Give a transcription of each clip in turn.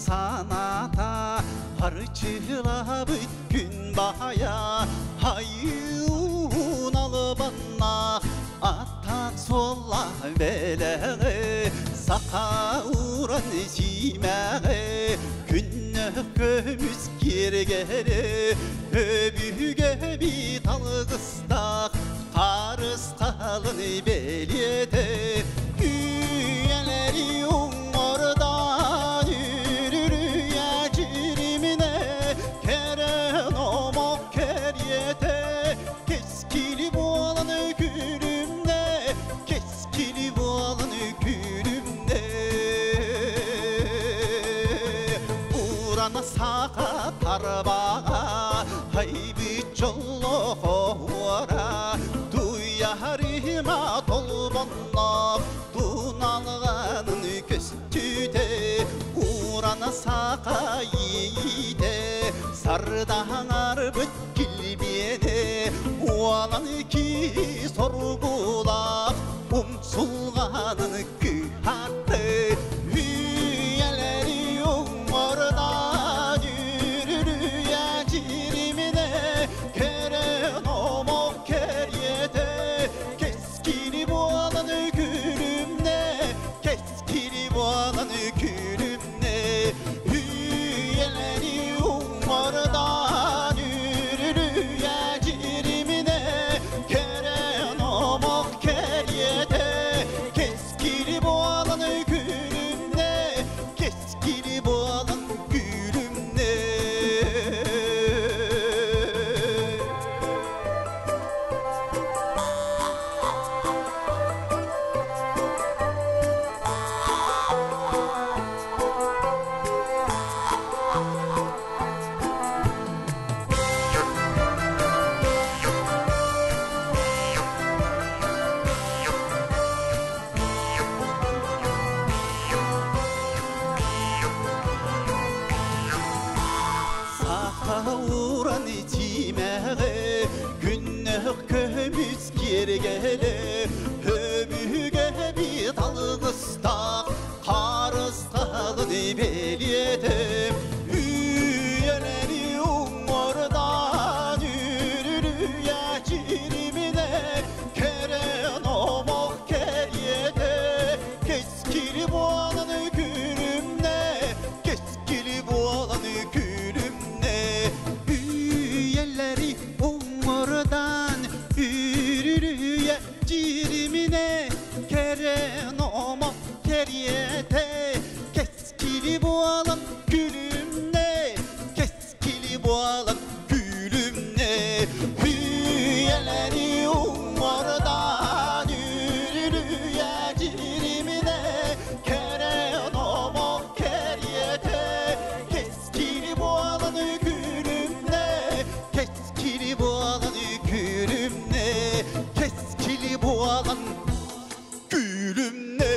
Sanata harçıla bütün baya hayun alıbanna atak solla beleğe saka uğran simeğe günne kömüz girgere öbüge bir talgıstak tarız talın beliyede üyeleri umurdan yürürüye cirimine keren omok keryete keskili boğalanı gülümde keskili boğalanı gülümde urana saka tarbağa haybi çollo ora duyarıma tolbanla dunalğanın köstüde urana saka yiğide sardanar bütkil biyene ualan ki sorgulak umsulğanın kıhattı hüyeleri umurdan yürürüye cirimine keren omok keryete keskini boğalanı gülümle keskini boğalanı gülümle hüyeleri umurdan yürürüye cirimine keren omok keryete keskini boğalanı gülümle keskini boğalanı gülümle. Saka uğran içimeğe günlük kömüz girgele öbüge bir dalgıstak karız talın beliyede üyeleri umurdan yürürüye cirimine keren omok keryede keskili boğalanı gülümle keskili boğalanı gülümle üyeleri umurdan yürürüye cirimine keren omok keryete keskili boğalan gülümle keskili boğalan gülümle üyeleri umurdan yürürüye cirimine keren omok keryete keskili boğalanı gülümle keskili boğalanı gülümle keskili boğalan gülümle.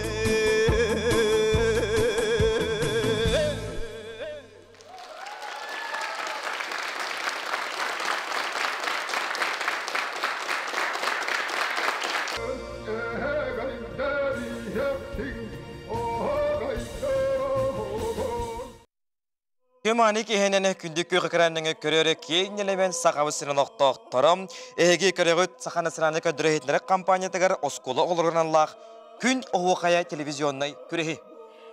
Hümanik ehenene kündük kökürendenge körörek keyinelemen sakavısının oqtoqtorum, ehegi körögüt saxanasıranı ködürehitlere kampanyatagar oskolu olurganallaq, kün oğuqaya televizyonnay kürehi.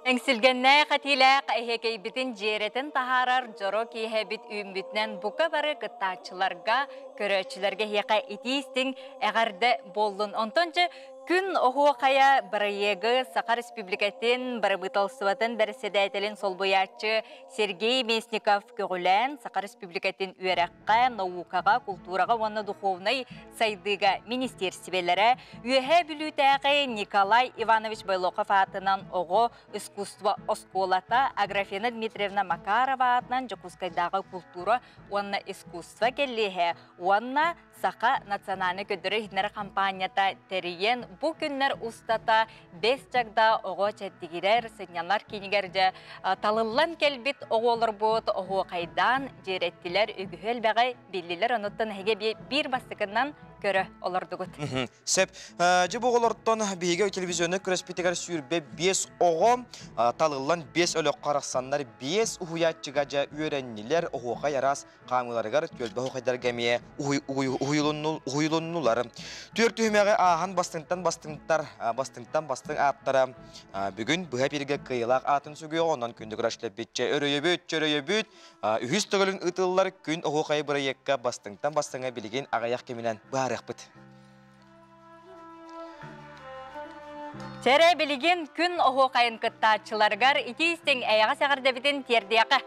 Engsilgenne qatila ehegey bitin jeretin taharar joro kihebit ümbütnen buka barı gıttaçılarga, köröçülerge hiyaka itistin eğerde bollun ontonca Күн оғуақая бірайегі Сақа Республикатын бірбыталсыватын бәріседәйтелін солбоячы Сергей Месников көгілән Сақа Республикатын үйераққа, наукаға, культураға, оны духовнай сайдыға министерсивелері үйе бүлітәғі Николай Иванович Байлоқов атынан оғы искусство осколата Аграфена Дмитриевна Макарова атынан Жакускайдағы культура, оны искусство келлеге, оны Сақа национальный көдірі хитнері компанията тәрейен бұл күннер ұстата 5 жағда оғы чәттігірер, сынянлар кейнігерде талылан келбет оғылыр бұд, оғы қайдан жереттілер үгіхел бәғай белілер ұныттын әге бір бастықынан көрі олардығыт. Сәп, жы бұғылырттан бейге телевизионы күреспетігер сүйірбе 5 оғы, талылан 5 өлі қарақсанлар 5 ұхуятчыға жа үйреннелер оғуға ярас қамыларығар төлбі ұқайдар гәмие ұйылыннулар. Түр түймеғі ағын бастыңтан бастың аттара. Бүгін бұға берге қиылақ атын сүгі оңынан күнді күрәшіліп бетче өрөйебіт. Үхіз түгілін ұтылылар күн оғуғай бұры екка бастыңтан бастыңа білген ағаяқ кемінен бұғарық Тәрі білген күн оғы қайын күттачыларғар икейістен әйіға сәғірді бітін тердеқі.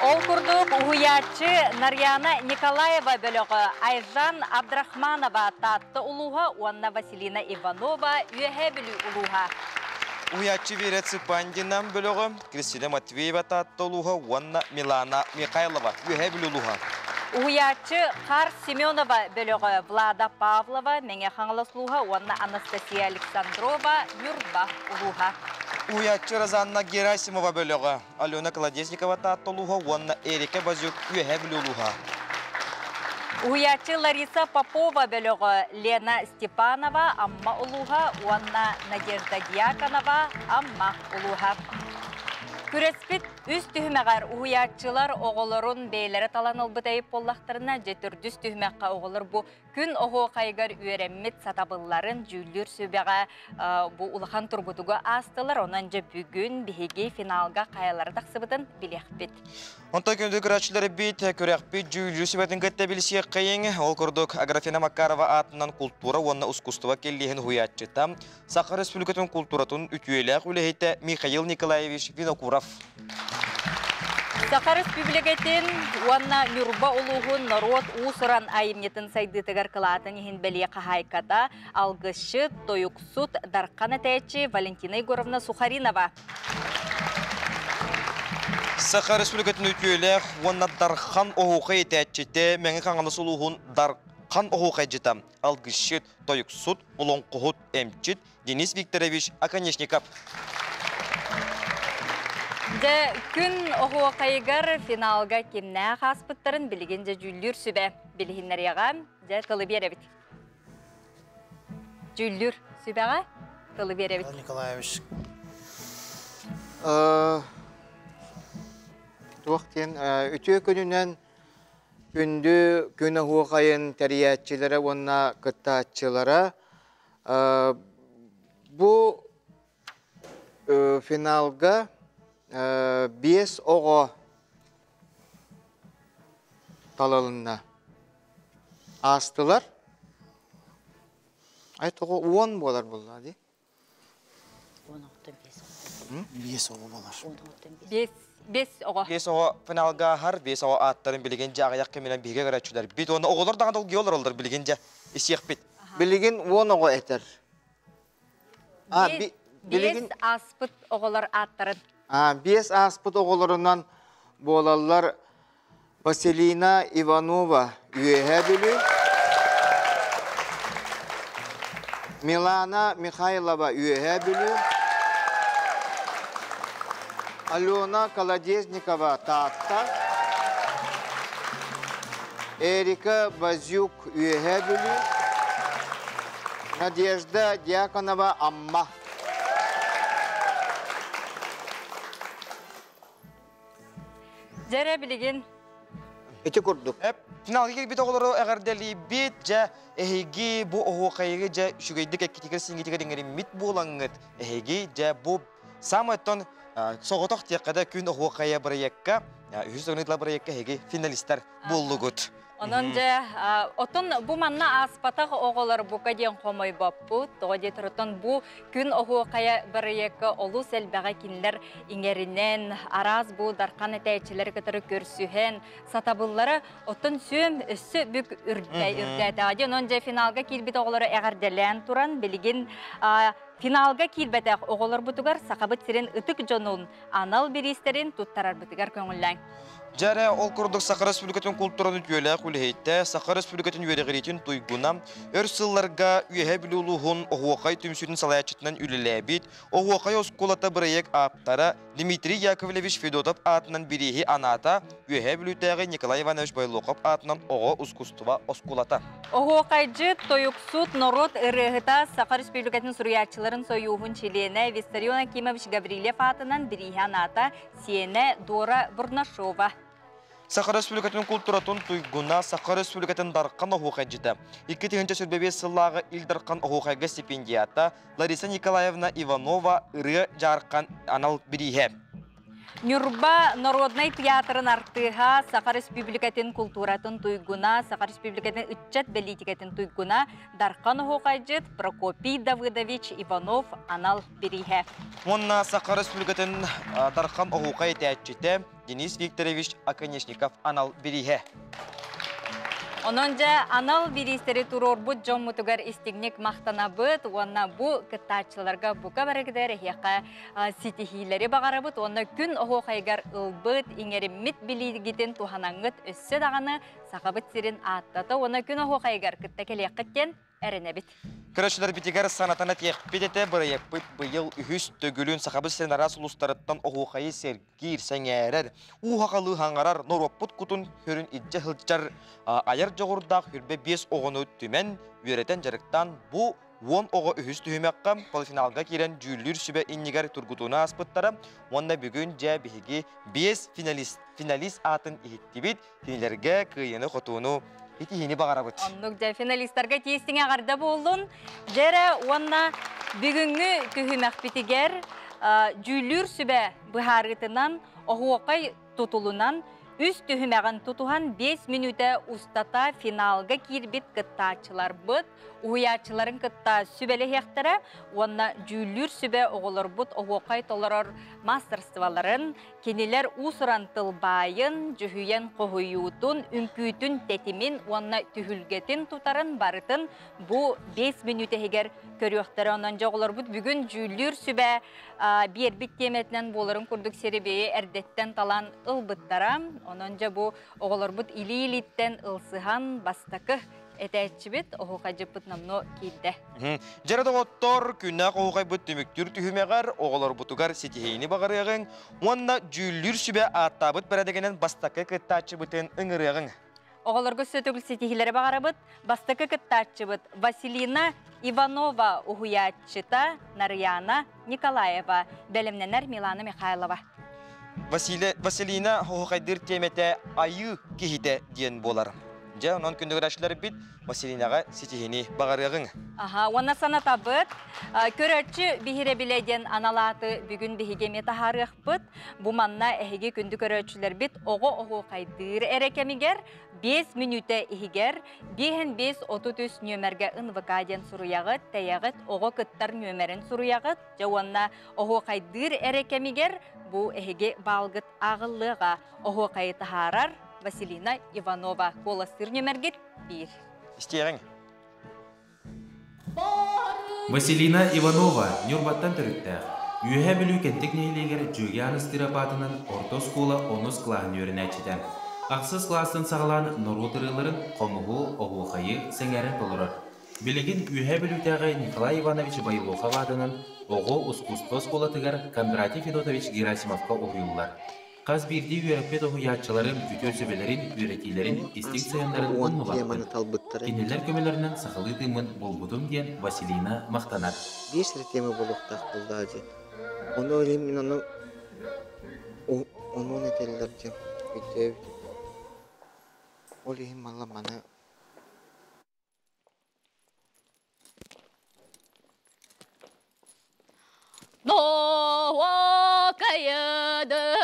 Ол күрдік ұғыячы Нарьяна Николаева бөліғі Айжан Абдрахманова татты ұлуға, онна Василина Иванова үйе білі ұлуға. Уячы Верет Сыпандинам бөліғі Кристина Матвеева татты ұлуға, онна Милана Михайлова үйе білі ұлуға. Уячы Қар Семенова бөлігі Влада Павлова, мәңе қаңылысылуға, онна Анастасия Александрова, Юрба ұлуға. Уячы Розанна Герасимова бөлігі Алена Колодесникова татты ұлуға, онна Эрика Базюк үйе білі ұлуға. Уячы Лариса Попова бөлігі Лена Степанова, Амма ұлуға, онна Надежда Дьяконова, Амма ұлуға. Күреспет үз түймеғар уятчылар оғылырын бейлері талан олбытайып боллақтарына жетірдүз түймеққа оғылыр бұ күн оғы қайғар үйереммет сатабылларын жүйлер сөбеға бұ ұлақан тұрбытуға астылар, онан жа бүгін бігеге финалға қайалары тақсыбытын білеқпет. Онта күнді күрәтшілері бейт, көрәқпет жүйлер сөбетін көтті білсе қайың, ол күрдік Аграфена Макарова атынан культура, онна ұскустыва келлеген уятчыта. Сақа Республикатын культуратын үтуелек үлейті Михаил Николаевич Винокуров. Сақа Республикатын уанна Нюрба улуғын народ усыран айымнетін сайдытығар қылатын ехін бәле қағайката алғышы тойықсут дарқан әтәйчі Валентина Егоровна Сухаринова. Сақа Республикатын үтуелек, уанна дарқан оғуқы әтәйчіте мәңі қаңылыс улуғын дарқан оғуқы әтәйчіта алғышы тойықсут ұлон құғыт әмчіт Денис Викторович Аконечников. Күн оғы қайығар финалға кемнә қаспыттарын білген жа жүллүр сүбә. Білгенлер яға жа тылы беребіт. Жүллүр сүбәға тылы беребіт. Николаевич. Туақтен өте күнінен күнді күн оғы қайын тәриятчылары, онна күттатчылары. Бұл финалға 5 оғы талалына астылар. Айт оғы 10 болар болар, де? 5 оғы болар. 5 оғы. 5 оғы финалға har 5 оғы аттарын білген жа ағаяқ кеменен бейге көрәтшілер. Бет оны оғылар дағында олғы олар білген жа есек бет. Білген 10 оғы әтір. 5 аспыт оғылар аттарын. 5 аспыт оғыларынан болалар Василина Иванова үйе білі, Милана Михайлова үйе білі, Алена Колодесникова татта, Эрика Базюк үйе білі, Надежда Дьяконова Амма. Жәрі білген. Эти күрдік. Финалға келбет оғылары әғардәлі бет жа әйге бұ оғы қайығы жа шүгейдік әкетікер сеңгетікер деңгері мит болаңғыт. Әйге жа бұ самайттан соғытақ тияққада күн оғы қайы бір екка, үйіз оғынытла бір екка әйге финалистер болуғыт. Ononca otun bu manna aspataq oğular bu kadien komay bappu. Toğadi turutun bu gün oğu kaya barayakı olu selbağa kinler ingerinden araz bu darkan eteyçileri kadar görsühen satabılları otun süüm üssü bük ürdeydi. Ononca finalga kilbit oğuları eğerdelen turan bilgin finalga kilbete oğular butugar sakabıt sirin ıtık jonun anal biristerin tuttarar butugar köngüllän. Jare ol kurduk Sakha Respublikatın kulturunu tüyele kulheyte Sakha Respublikatın üyeregiritin tuyguna örsıllarga üyehe biluluğun ohuakay tümsüdün salayatçıtından ülelebit ohuakay oskulata bırayek aptara Dmitri Yakovlevich Fedotov adından birihi anata üyehe bilüteği Nikolay Ivanovich Baylokov adından oğu uskustuva oskulata. Ohuakaycı toyuksut norot ırıhıta Sakha Respublikatın suriyatçıların soyuğun çiliyene Vistarion Akimovich Gavrilev adından birihi anata Siyene Dora Burnashova. Sakha Respublikatın kulturatın tuyguna Sakha Respublikatın darkan ohuakaycıda. 2. sürbebeş sıllağı il darkan ohuakayga stipendiyata Larisa Nikolayevna Ivanova ırı jarkan anal birihe. Nurba Народный театрын артыха Sakha Respublikatın kulturatın tuyguna Sakha Respublikatın ıtçat политикатын tuyguna Darkan ohuakaycıt Prokopy Davidovich Ivanov anal birihe. Onunla Sakha Respublikatın darkan ohuakay teatçite Denis Viktorovich Akonechnikov anal birihe. Ononca anal biristeri turor bu John Mutugar istignik mahtanabıt, onna bu kıtaççılarga bu kabarıgıdır, hiyaka sitihileri bağarabıt, onna gün ohu kaygar ılbıt, ingerimit biligidin tuhanangıt össe dağını sakabıt sirin attata, onna gün ohu kaygar kıttakeliyakıkken erenebit. Kırışlar bitigar sanatana tekbidete bırayakbıt bıyıl ühüs tögülün sakabıt sirin aras ulustarıttan ohu kayı sergir sengerer, uhakalı hangarar noroput kutun hörün idce hılcar ayar joğurdak hürbe 5 oğunu tümen yöreten jarıktan bu 10 oğu ühüs tühümekkam polifinalga kiren jüllür sübe innigar turgutuna aspıttara onna bugün ja bihigi 5 finalist atın ihittibit tinilerge kıyını kotunu hitihini bağarabıt. Onlukca finalistlarga tiyistine garda boldun. Jere onna bugünkü tühümek bitiger jüllür sübe buharıtından ohuakay tutulunan üst tühümeğin tutuhan 5 minüte ustata finalga kirbit kıttaçılar bıt, uyatçıların kıtta sübeli hektara, onna jüllür sübe oğulur bıt oğukay tolaror masterstvaların, keniler usuran tılbayın, jühüyen kohuyutun, ünkütün tetimin, onna tühülgetin tutarın barıtın, bu 5 minüte heger körüyoktara onanca oğulur bıt, bugün jüllür sübe bir bit temetinden boların kurduk seribeyi erdetten talan ılbıttara, onanca bu oğulur bıt ili-ilitten ılsıhan bastakı etəçibit oğuqacıpıt namno kilde. Jere doğuttor künnak oğuqaybıt tümüktür tühümeğer oğulur butugar sitihini bağırığın onna jüllür sübe attabıt beredegenen bastakı kıttaçıbıtın ıngırığın. Oğulurgu sötügül sitihilere bağırabıt bastakı kıttaçıbıt Vasilina Ivanova uhuyatçıta Naryana Nikolayeva belimnener Milana Mikhailova. Vasilina oğuqaydır temete ayı kihide diyen bolarım. Ja, onon kündügür aşıları bit, Vasilinaga sitihini bağırığın. Aha, ona sana tabıt. Köröçü bihire bileden analatı bugün bihigemi taharıq bit. Bu manna ehigi kündü köröçüler bit. Oğu kaydır erekemiger. 5 minüte ihiger. Bihen 5 33 nömerge ınvıkaden suruyağıt, teyağıt, oğu kıttar nömerin suruyağıt. Ja, ona oğu kaydır erekemiger. Bu ehigi balgıt ağıllığa oğu kayı taharar. Vasilina Ivanova kolasır nömergit 1. İsteyeğin. Vasilina Ivanova Nürbattan törüttü. Üye bilü kentek neyleger Jüge Anastirabatının orta skola 10 klahın yörünəçiden. Aksız klasın sağlan norotırıların komuğu oğuqayı sengerin dolurur. Biligin üye bilütəği Nikolay Ivanovich Baylokov adının oğu uskustvo skolatıgar Kondratий Fedotovich Gerasimovka oğuyullar. Kaz birdi üyerekpet oğuyatçıların, kütölsübelerin, üreticilerin, istik sayanların onmu baktı. Kendiler kömelerinden sakılı tığımın bulbudum diyen Vasilina maqtanar. Bir sürü tema buluqtaq buldu hacı. Onu öyleyim ben onu ne derler diyeceğim. Bitti. Öyleyim valla bana. Doğa kayıdır.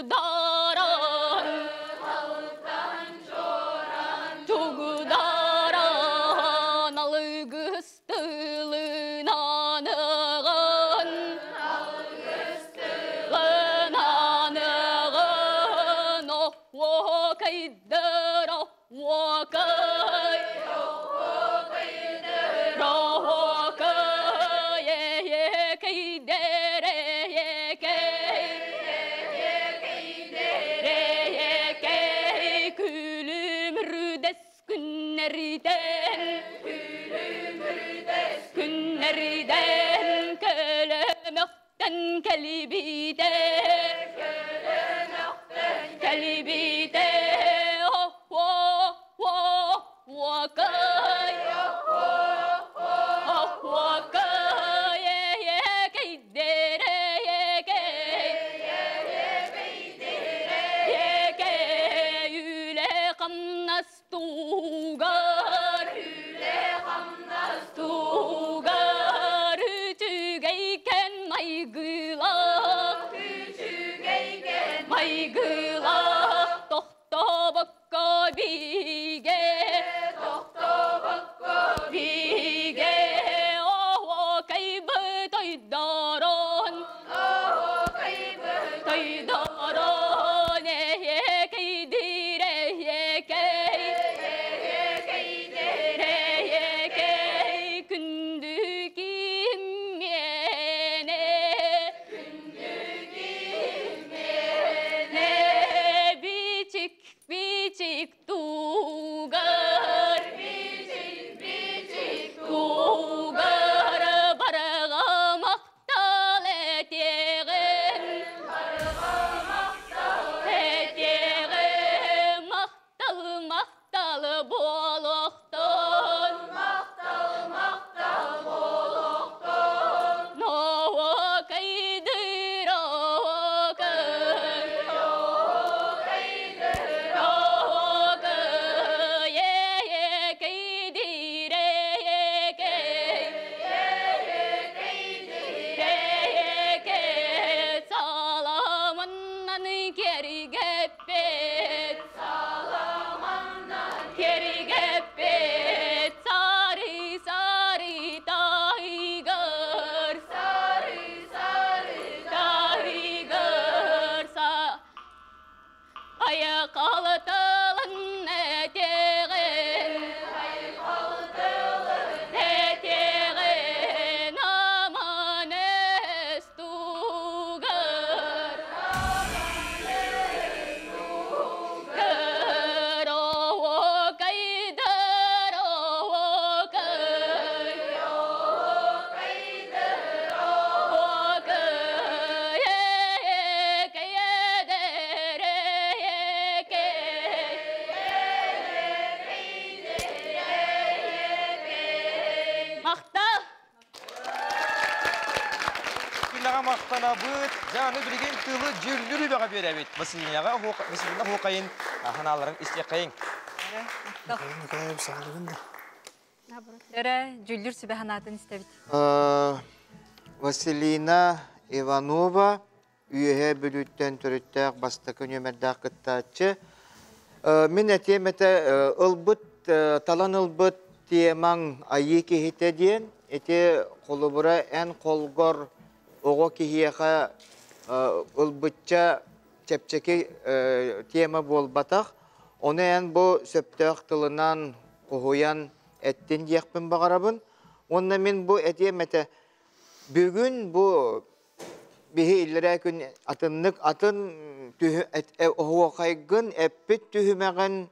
Tugudaran Tugudaran algıstılın anığın anığın o vakaydır o vakay Günlerden kölemekten kelbide kelbide oh oh oh vakay oh vakay keydere yüle kamnas tugar tugar tügeyken maygıla tohta bakka bige oh kaybı toydaron keydire kündükim mene biçik biçik tugar tugar bargamaktal eteğin maktal boluqtan no kaydır o salamandan geri gepet sari sari tiger tiger ayak altılan eteğin aman estugar Maktal Күлләгә мактана быт, җаны билген тылы җүллүрү бага берәбит. Василияга Василина хукайын ханаларын истекайын. Николай сağlığın da. Эре жүлдүр сүбәханатын истебит. Василина Иванова үйе бүлүттен төрүттәк бастакы нөмердә кыттачы. Мен әтемете ылбыт талан ылбыт темаң айы кехите диен, эте қолыбыра ән қолгор оғы кехияға ылбытча чепчеки тема болбатақ. Оны ән бұ сөптәқ тылынан қоғуян әттен дияқпын бағарабын. Онна мен бұ әтемете бүгін бұ бихи иллерә күн атыннык атын оғуақайгын әппет түхімәғін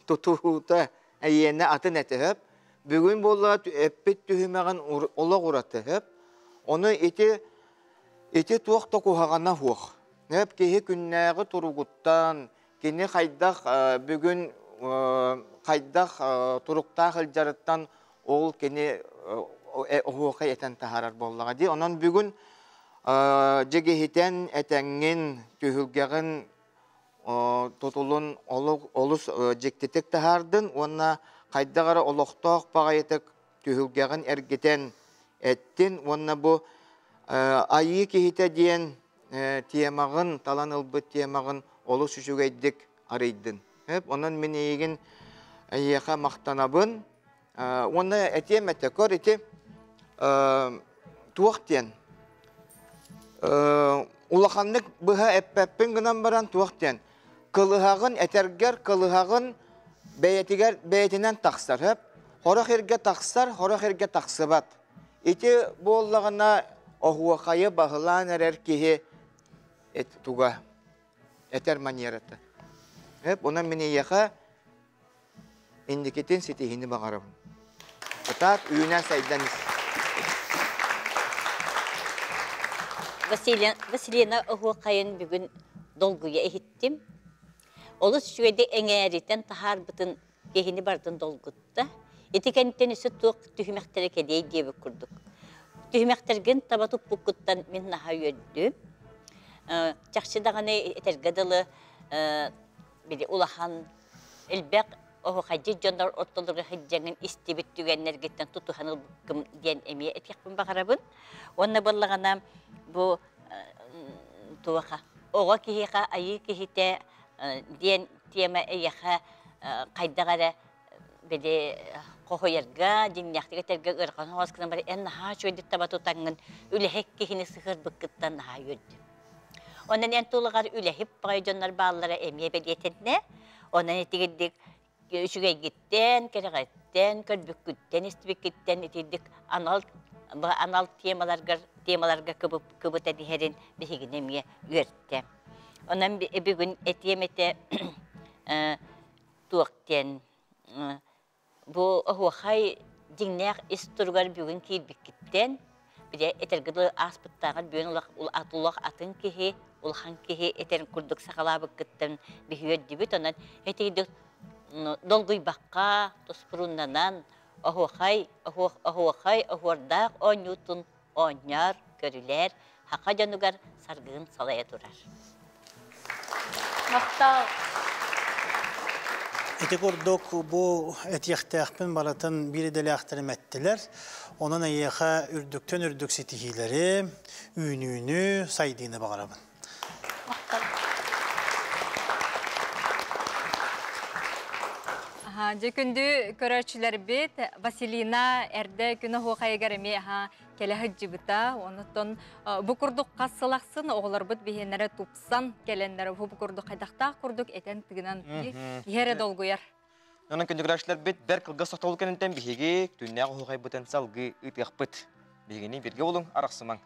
тұтурута әйені атын әтіғіп. Бүгін болла әппет түхімәғін олақ ұратығып. Оны еті туақта қоғағана хуақ. Әп кейі күннәғі тұруғыттан, кені қайдақ бүгін қайдақ тұруқтақ үлжарыттан ол кені оғуақай әтен тахарар боллаға дей. Онан бүгін жегехетен әтәңген түйілгеғін тұтылын олыс жектетек тахардың, онна қайдағары олықтақ бағайетік түйілгеғін әргетен әттен, онна бұ айы кехете дейін темағын, талан ылбы темағын олы сүшігейдік арайдын. Онын мен егін әйеға мақтанабын. Оны әтем әтекор әте туақтен. Улақанлық бұға әппәппін ғынан баран туақтен. Кылығағын әтергер, кылығағын бәйетінен тақсар. Хорақ ерге тақсар, хорақ ерге тақсыбат. Ете боллағына оғуақайы бағылан әрер кеге туға. Әтер манераты. Онан мен ейеға индикетін сетихini бағарабын. Атат үйіне сайданыз. Василина оғуақайын бүгін долгуя ehittim. Олыс шүйеді әңәрітен тахар бұтын кехini бардын долгутта. Етекенттен үсі туық түйімәқтері кәдей дебі күрдік. Түйімәқтерген табатып бұқыттан мен наға өйді. Чақшыдағаны етергеділі улахан әлбәқ оғуқайжы жондар ортолырға хыджаңын істебет түгенлергеттен тұтуханыл бұқым ден әмие әтекпін бағарабын. Онна болағана бұл туақа. Оға кехеға айы кехете ден тема әйеға қайдағара бәді қоғойырға, динняқтыға ұрған оғасқынан бары ән наға шөйді табату таңын үләхек кехіне сығыр бұқыттан наға өйді. Онан ән тұлығар үләхіп бағай жонлар бағалары әмие бәдетінне, онан әтігілдік үшігейгіттен, кәріғайттен, көрбүккіттен, істібіккіттен етедік анал темаларға көбіт әдігерін бігін әмие өртті. Онан бүгін әтеметі туақтен бұл оғуақай деңнәқ істұрғар бүгін кейбіккіттен біде әтергіді аспыттағар бүгін атулақ атын кеге, улхан кеге әтерін күрдік сақалабықкіттен бігіет дебет. Онан әтегді долгуй баққа, тұспыруннанан оғуақай, оғуардақ, оңютын, оңяр, көрілер, хақа жануғар сарғығын салая тұрар. Мақтал. Этек ордок bu etiyaktäkpin baratın biri deli aktarım ettiler. Onun ayyağa ürdükten ürdük sitihileri, üynüğünü saydığını bağırabın. Жекүнді көрәчілер бет, Василина әрді күні хоқай кәріме кәлі хыджы бұта, оныттон бұқырдық қасылақсын, оғылар бұт бейенері тупсан кәлендері бұқырдық қайдақта құрдық әтен тігінен ері долғыяр. Onun күнді көрәчілер бет бәр қылға соқтауыл кәнінтен бігеге түннәғы хоқай бұтын салғы үтіғ бұт. Бігені берге болың арақсымаң.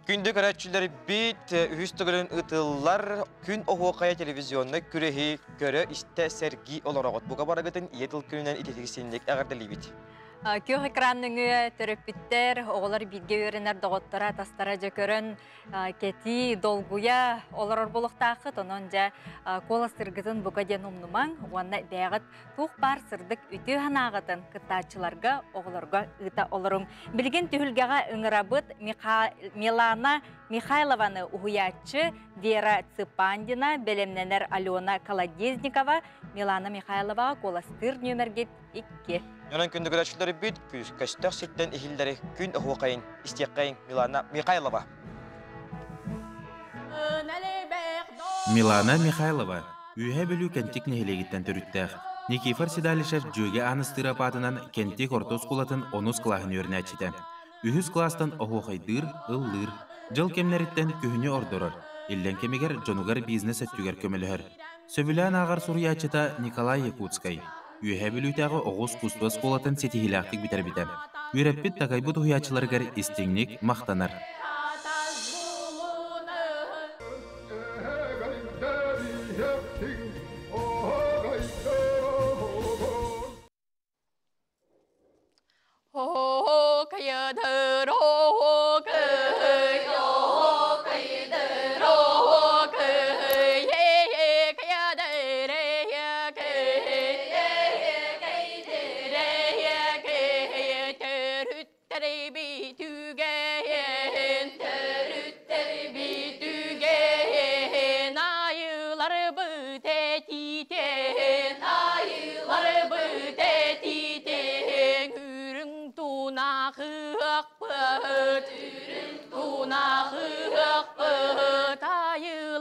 Күнді көрәтшілері бейт үстігілін ұтылар күн оғуқая телевизионны күрехи көрі істі сәргі оларағыт. Бұға барағытын етіл күнінен итетігісендік әғардылы бейт. Күйіқ экранның төрөппіттер, оғылар бидге өрінер доғыттара, тастара жөкөрін, кәті, долгуя, олар болуқтақыт, онын жа кола сырғытын бұға ден ұмнымаң, оғанна бәғыт туқ бар сырдық үті ғанағытын кыттачыларға, оғыларға ұта оларың. Білген түхілгеға ұңырабыт Милана Михайлованы ұғыячы, Вера Цыпандина, Белемненер Алена Колодезникова, Милана Михайловаға кола сыр нөмергет 2. Onun күнді көрәтшілері бейт көстіқ сеттен ихілдері күн оғуқайын, істеққайын Милана Михайлова. Милана Михайлова үйе білу кәнтік нехелегіттен түріттәқ. Никифор Седалишев жөге аныстыр апатынан кәнтік ортос құлатын 10 клағын өріне әчеті. Үхіз кластан оғуқайдыр, ыллыр, жыл кемлеріттен күхіне ордырыр. Елден кемегер жонугар бизнес әттігер көмілігір. Сөбілән ағар сұруячыта Николай Якутскай. Үйе білутағы оғыз құспыз қолатын сетихилақтық бітер бітем. Үйрәппет тағайбыт ұячыларғар істеңнік мақтанар.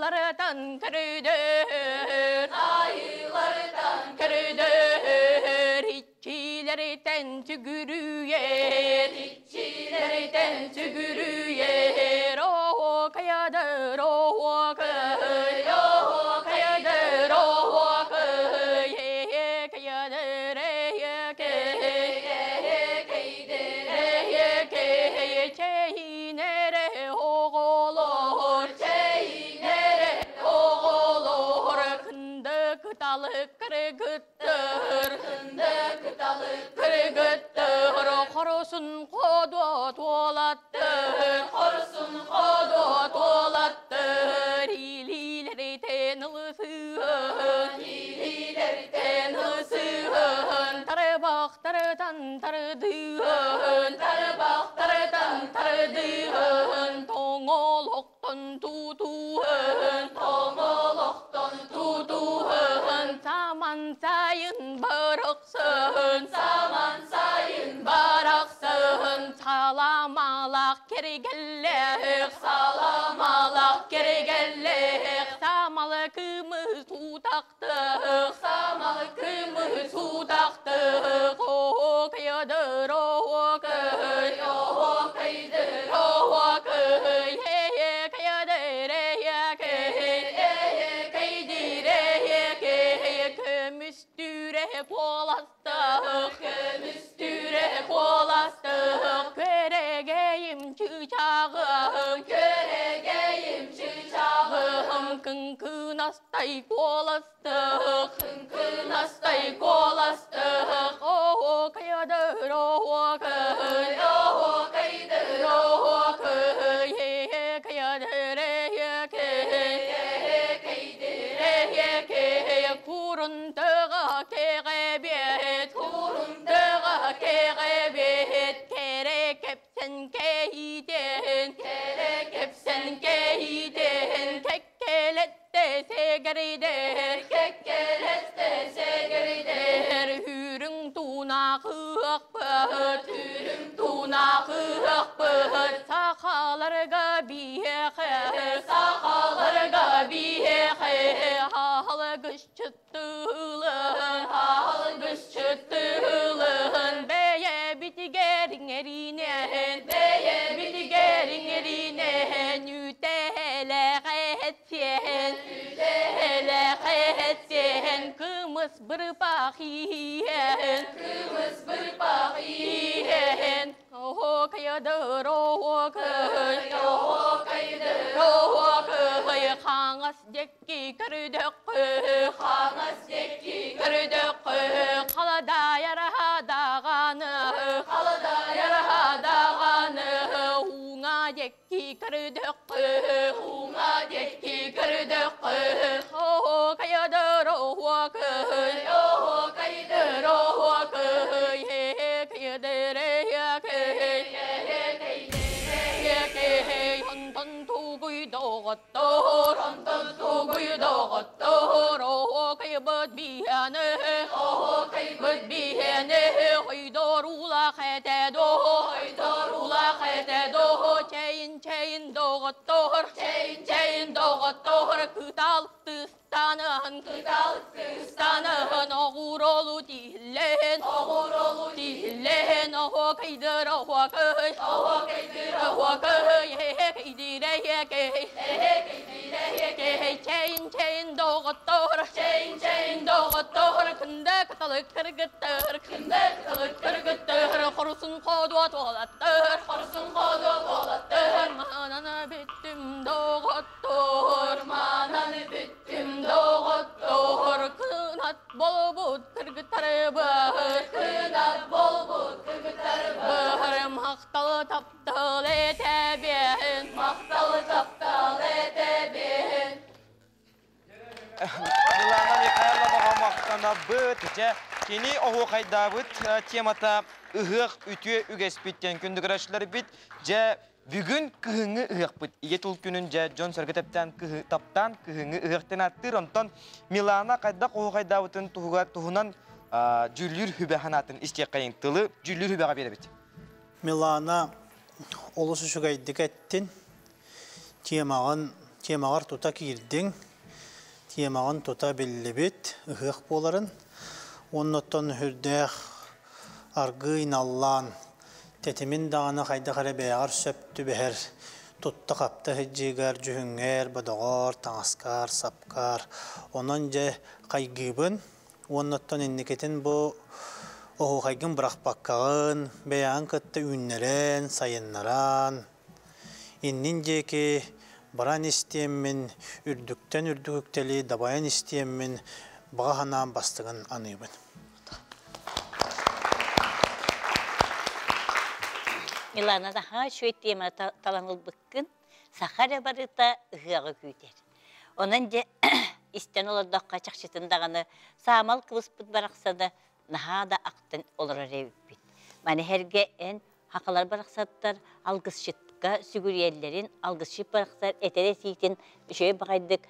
Ayılardan kırıdır, ayılardan kırıdır, iççilerden tügürüyer, iççilerden tügürüyer, o kayadır, o kay, o kayadır, o kay, kayadır, çeynere oğulur, çeynere oğulur, kındık dalı kırgıttır, kındık dalı kırgıttır, korusun kodu dolattır, korusun kodu dolattır, ililerden ılısın, ililerden ılısın, tarbaktardan tardığın, tarbaktardan tardığın, toңolokton tutuğun, toңolokton tutuğun, saman sayın barıksın, saman sayın barıksın, salamalak kergellik, salamalak kergellik, samalıkımız tutaktık, samalıkımız tutaktık, o kayadır, o kay, o kaydır, o kay, kayadır, kaydır, kömüstüre kolastık, kömüstüre kolastık, köregeyim çıçağım, köregeyim çıçağım, kınkın astay kolastık, kınkın astay kolastık, o kayadır, o kay, o kaydır, o kay, kayadır, kuruntuğa kegebet, kuruntuğa kegebet, kere kepsen keyden, kere kepsen keyden, kekkelette segerder, kekkelette segerder, hürün tuna kıkbet, hürün tuna kıkbet, sakalarga biyehe, sakalarga biyehe, halgış çıttılın, halgış çıttılın, beye bitigerin erinen, beye bitigerin erinen, yütele etsen, yütele etsen, kımız bir bahiyen, kımız bir bahiyen, o kayadır, o kay, o kaydır, o kay, kangas dekki kırdık, kangas dekki kırdık, kalada yara dağanı, kalada yara dağanı, una dekki kırdık, una dekki kırdık, o kayadır, o kay, o kaydır, o kay, kayadır, 헌던 도구이도 것도 헌던 도구이도 것도 로케 버비하네 로케 버비하네 호이도루라 해대도 호이도루라 해대도 체인도 것도 체인도 것도 그달뜻스타는 그달뜻스타는 어구로루 딜렌 어구로루 딜렌 어호케이들 어호케이 어호케이들 어호케이 체인도 것도 체인도 것도 근데 그tal을 그르그들 근데 그tal을 그르그들 허르슨 코도 돌았들 허르슨 코도 돌았들 만나는 비tim도 것도 만나는 비tim도 것도 그낫 볼붓 그르그들 그낫 볼붓 그르그들 막tal taptal에 대변 막tal taptal에 대변 Milana Mikhailova maqtana bütçe kini ohu kaydabıt temata ıhıq ütüye ügespitten kündügraşları bit je bugün kıhını ıhıq bit. Yetul günün je John Sergetepten taptan kıhını ıhıqten attır ondan Milana kaydak ohu kaydabıtın tuhunan Jüllür hübehanatın isteqayın tılı Jüllür hübeğa berebit. Milana olusu şugaydık ettin. Temağın темағар тута кирдин, темағын тута беллебет, ұхық боларын. Оннотон хүрдәқ арғы иналлан, тетімін дағаны қайда қарай бәғар сөпті бәр, тұтты қапты хеджигар, жүхінгер, бадағар, таңаскар, сапкар. Онан жа қайгыбын, оннотон иннекетін бұ оғы қайгын бұрақ баққағын, бәян күтті үннерен, сайыннаран. Иннин жеке баран істеммен, үрдіктен үрдіктелі, дабайан істеммен, бағанан бастығын аныбын. Илана да ха шөйттема таланыл бүккін, сахара барыта ұғығы көйтер. Онын же істен олардаққа чақшытындағаны саамал кылыс бұд барақсады, наға да ақтын олар ревіппет. Маны herge en haqalar baraqsattар, algısçıtqa sügüriyellerin algısçıp baraqsar etere siyitin şöyle bakaydık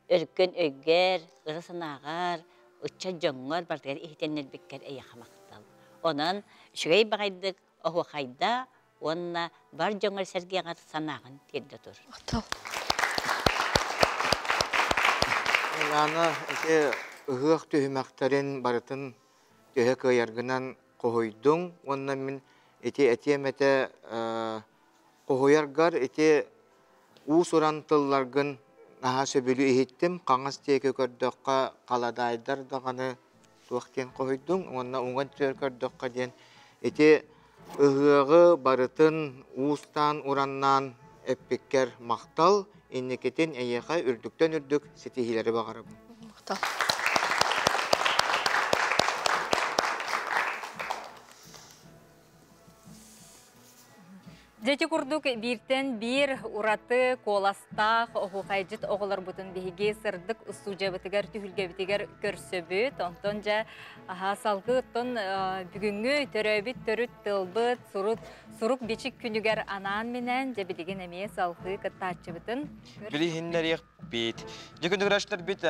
örgün ögger, ırısınağar, uçça jongar bardıgar ihtenler bekker eyaxamaqtal. Onan şöyle bakaydık ohu qayda onna bar jongar sergiyagar sanağın terdi tur. Ana ıhıq tühümaqtарын barıtın tühü kıyargınan qohuydun. Ondan min etiyemete qohuyargar uus orantıllargın naha söbülü ihittim. Qangas teki kördöqqa qaladaydar dağını tuaqten qohuydun. Ondan ungan tühür kördöqqa diyen ıhığı barıtın uustan urannan eppekker maqtal. İnneketin eyeqa ürdükten ürdük setihileri bağırım. Maqtal. Дети курдук биртен бир ураты коластах оғуқайжыт оғылар бұтын бейге сырдық ұстужабытыгар түхілгебітігер көрсөбіт. Онтон жа салғы ұттын бүгінгі төрөбіт төріт тылбыт сұрук бечік күнігер анан менен жабедеген әмее салғы кыттачы бұтын. Білігінлер еқ бейт. Жекіндігір аштар бейт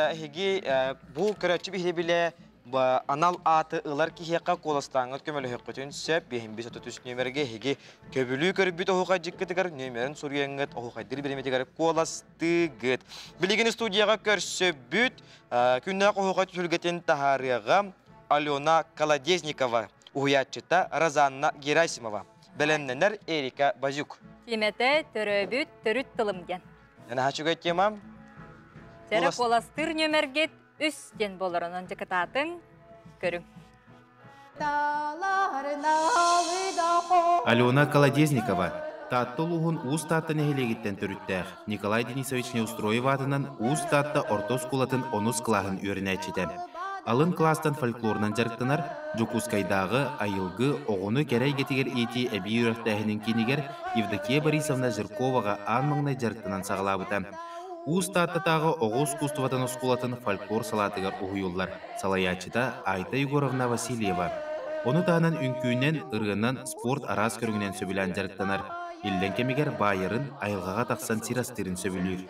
бұл көрәтші бейді біле анал аты ылар кихеқа коластаңыт көмөлі хөккөтін сөп бейін бес отыз нөмерге хеге көбілі көрбіт оғуға жеккетігер нөмерін сұргенғыт оғуға діл береметігер коластығыт. Білігін студияға көрсөбіт күннақ оғуға түлгетін тахарыға Алена Колодезникова, уятчыта Розанна Герасимова, бәлемненер Эрика Базюк. Темете төрөбүт төрүт тылымген. Яна хачуға темам? Сәрі коластыр нөмергет үстен болырынан жекататын көрің. Алена Колодезникова таттылуғын уыз татты нәхелегеттен түріттәқ. Николай Денисович Неустроев атынан уыз татты ортос кулатын онус клағын өрінәчеді. Алын кластан фольклорынан жарықтанар, Жукускайдағы айылғы оғыны кәрәй кетігер еті әбей үріқтәхінің кенігер Евдокия Борисовна Жирковаға анмаңнай жарықтанан сағылабыта. Уыз таттатағы оғыз кустыватан оскулатын фольклор салатығар ұғыйылар. Салаячыда Айта Егоровна Васильева. Оны тағынан үнкүйінен, ұрғынан спорт арас көріңінен сөбілен жарықтанар. Елден кемегер байырын айылғаға тақсан сирастырын сөбілер.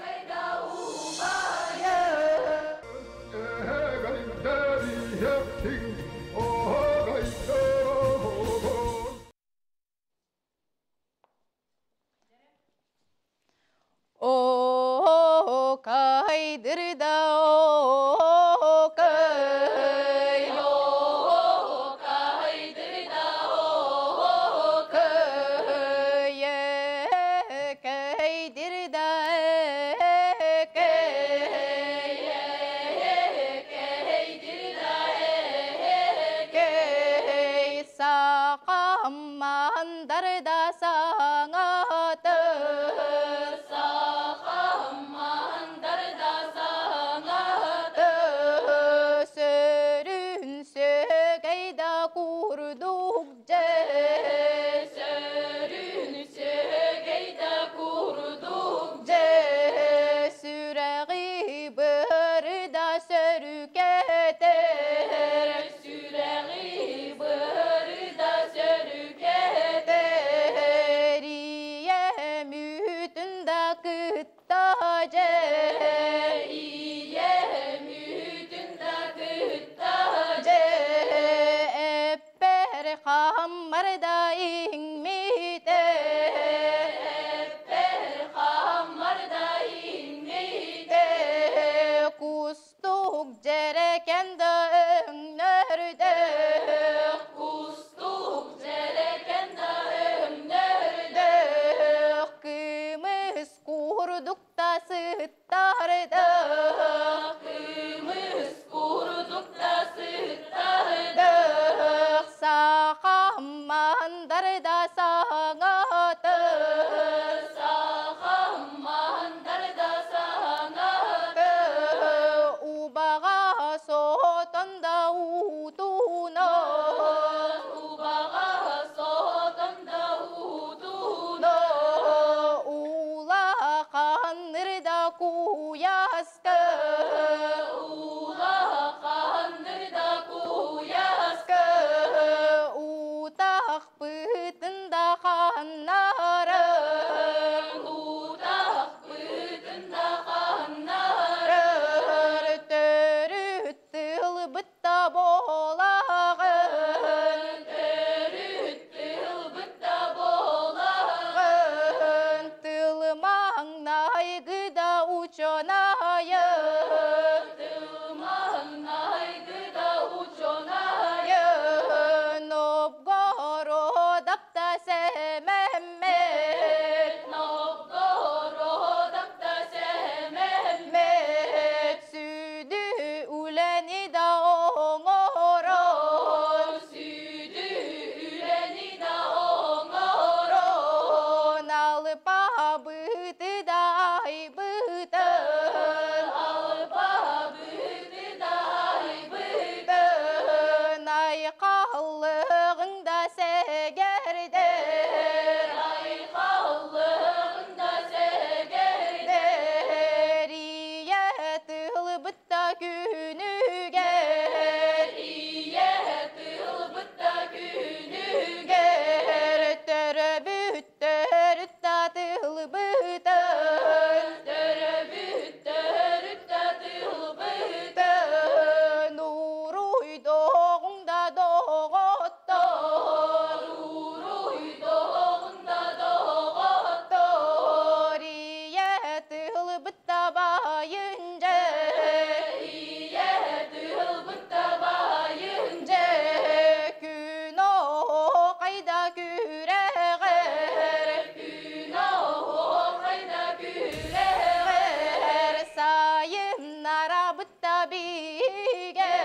bıtta bige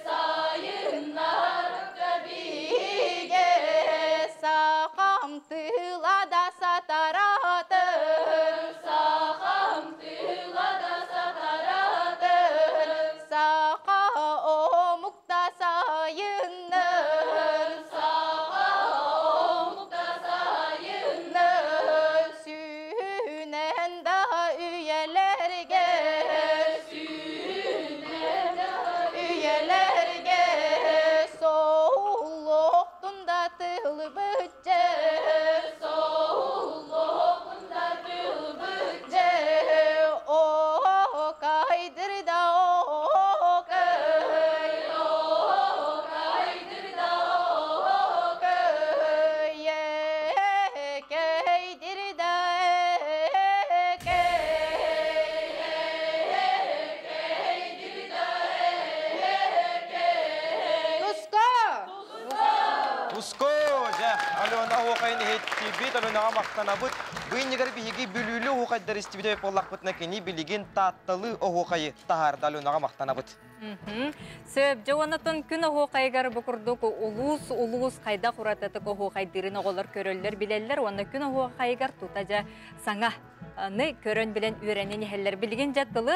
sayınlar bige sakam tığlada sataratır sakam tığlada sataratır saka omukta sayınır saka omukta sayınır sünen daha üyelerge sünen daha üyelerge soğuluktunda tıl bütçe soğuluktunda tıl bütçe o kaydır da o kaydır da o keydir da keydir da Tusko Tusko ja alona hokayın hettibit alona maqtanabut buynigar bihigi bülülü hokaylar istibide pollaqputna keni biligin tattalı o hokayı taharda alona maqtanabut. Сөп жауанатын күн оғайгар бұқырдық улус қайда құрататық оғайдырын оғылар көрөлілер білелер, оны күн оғайгар тұтажа саңа көрін білен үйренен ехелер білген жаттылы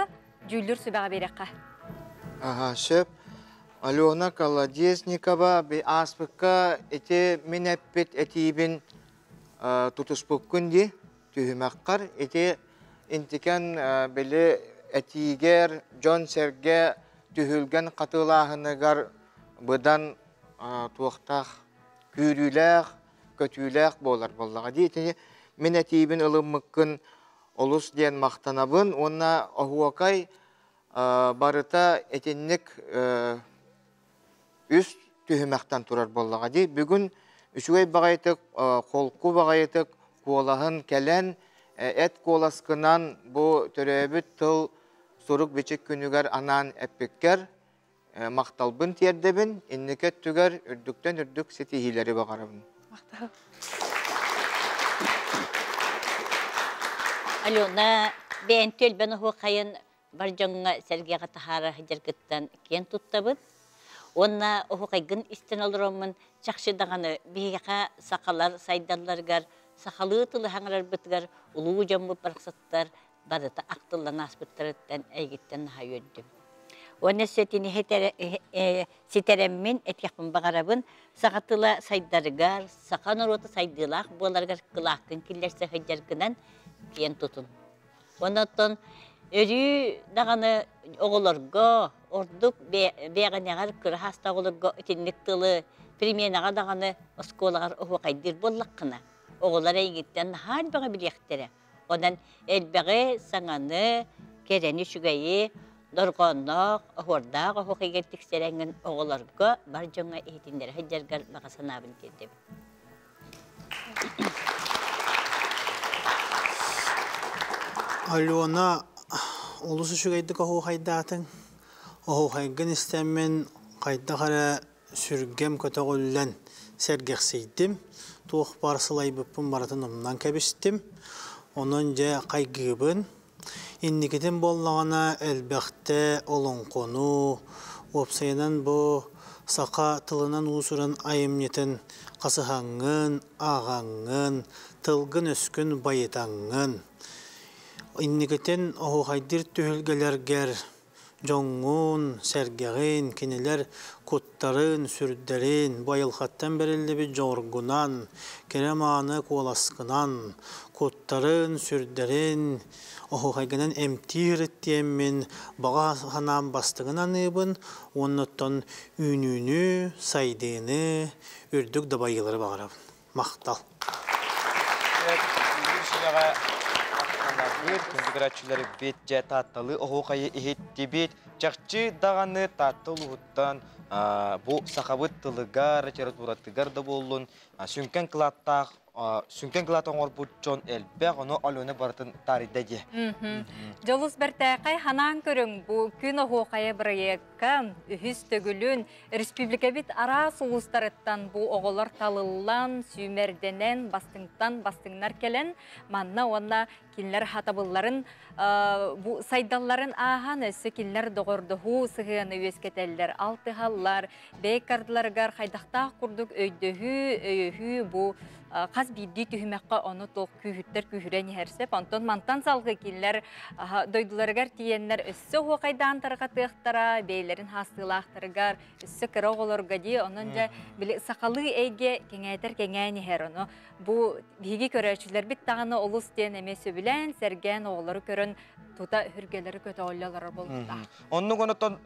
жүлдір сүбәға береққа. Ага, шеп. Алена Колодезникова би аспыкка эти минеппет этибин тутуспуккунди түймәккар эти интикен беле этигер Джон Серге түйілген қатылағынығар бұдан туақтақ күйріләқ, көтүйләқ болар болаға дейті. Мен әтейбін ылыммыққын олыс ден мақтанабын, онна оғуақай барыта әтеннік үс түйімәқтан тұрар болаға дей. Бүгін үшігай бағайтық, қолқу бағайтық, қолағын кәлән, әт қоласқынан бұл түрәбіт тыл Soruq beçek günüger anan eppekker maqtalbın tiyerdebin, inneket tüger ürdükten ürdük setihileri bakarabın. Alona ben tölben o kayın barjonga sergiye tahara hıjargıttan kiyen tuttabın. Onna o kaygın isten olurumun çakşı dağını bihiqa sakalar saydallargar sakalı tılı hangarar bitgar ulu jambu parksattar barıta aktılla nasbıttarıttan eygitten hayördüm. Ona setini siteremmin etyakpın bagarabın sakatıla saydargar, sakan orota saydılaq, bolargar kılaqkın killerse hıjargınan kiyen tutun. Onattan örü dağını oğularga, orduk beğeneğer kırı hasta oğularga ötenlik tılı, primyenağa dağını oskolagar oğu kaydır bollaqkına. Oğulara eygitten harbağa bilektere. Ondan elbeğe sananı, kereni şügeyi, dorgonlaq, ahordaq, oğuqayga tikserengin oğularga barjonga ehitinleri hıjargar baqasanabın dedim. Alona ulusu şügeydik oğu haydatın. Oğu haygın istemen kayda kara sürgem kötüğüllen sergekseydim. Tuğ barsılay büppün baratın omdan kebistim. Onunca kaygıbın. İnnikitin bollağına elbekte olun konu. Opsayınan bu saka tılınan usuran ayımnetin kasıhangın, ağangın, tılgın öskün bayıtangın. İnnikitin oğu haydir tühülgelerger, jongun, sergeğin, kiniler kuttarın, sürdlerin, bayılhattan berilli bir jorgunan, keremanı kolaskınan, kuttarın, sürdlerin, oğu hayganan emtir ettiyemin, bağa hanam bastığınan ıbın, onundan ününü, saydığını, ürdük da bayılır bağırabın. Maqtal. Evet, bir şeyle kündügüratçıları betçe tattalı oğuqayı ehetti bet, çakçı dağını tattılı huttan бу сахабыт тылыгар, литературатыгар да болун, сүнкен кылаттақ, сүнкен кылат оңор бутчон элбек, оны алуны бартын таридеге. Жолус бертәқай ханан көрің бұл күн оғуқайы проектка үхіс төгілін республика бит ара соғыстарыттан бұл оғылар талылан, сүймерденен, бастыңнар келен, манна онна кинлер хатабылларын, сайдалларын ахан өсі кинлер доғырдығы сығыны өскетелдер, алтығаллар, бейкардыларғар қайдақтақ күрдік өйдігі бұл қаз бидді түйімеққа оны тоқ күйіттер күйірен ерсеп, онтон мантан салғы келер дойдыларғар тиенлер өссі оқайдан тарғатықтара, бейлерін хастылақтырғар, өссі кірі оғылырға де, оның жа білі сақалы әйге кеңәйтер кеңәйні хер оны. Бұл бигі көрәчілер бит тағаны олыс ден әмесі білән, сәрген оғылары көрін тута үргелері көті олялары болды. Оның онытон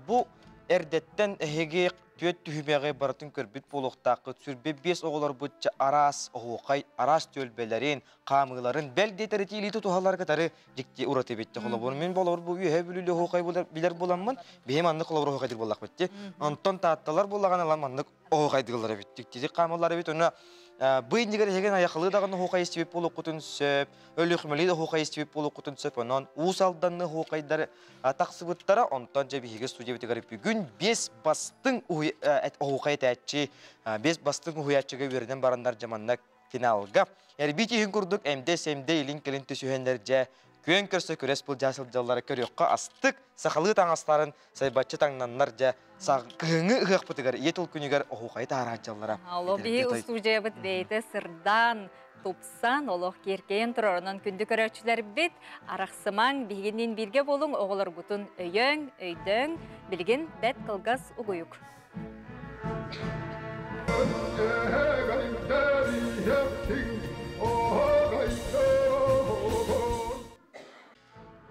бұл әрдеттен әйге түйет түйімеғе барытын көрбіт болуқтақы сүрбе 5 оғылар бұтча арас, оғуқай, арас төлбелерін, қамыларын, бәлдетері тейлеті тұғалар қатары жекте ұраты бетті қолы болын. Мен болауыр бұл үйе бүлілі оғуқай білер боламын, бейім анны қолауыр оғуқайдыр болақ бетті. Онтон татталар болаған алам анны оғуқайдығылары бетті. Тезі қамылары бет, оны бүйіндегер еген аяқылы дағаны оғуқай істебеп болу құтын сөп, өлі құмелі оғуқай істебеп болу құтын сөп, онан ұсалданны оғуқайдары тақсыбыттара, онтан жабихеге студия бетігері бүгін 5 бастың оғуқай тәтші, 5 бастың оғуятшыға өрінен барандар жаманна финалға. Әрбейті үйін күрдік әмде-сәмде елін келінті сүйендер жә, көн көрсі көрес бұл жасыл жаллары көріққа астық, сақалы таңастарын сайбатшы таңнанлар жә, сағыңы ұғық бұтығар, ет ұл күнігер оғуқай тағара жаллара. Ало бей ұстужия бұт бейті сырдан, топсан, олық керкейін тұрарынан күнді көрәчілер бет, арақсымаң бейгеннен бірге болың оғылар бұтын өйің, өйдің, білген бәт қылғас ұғыйық.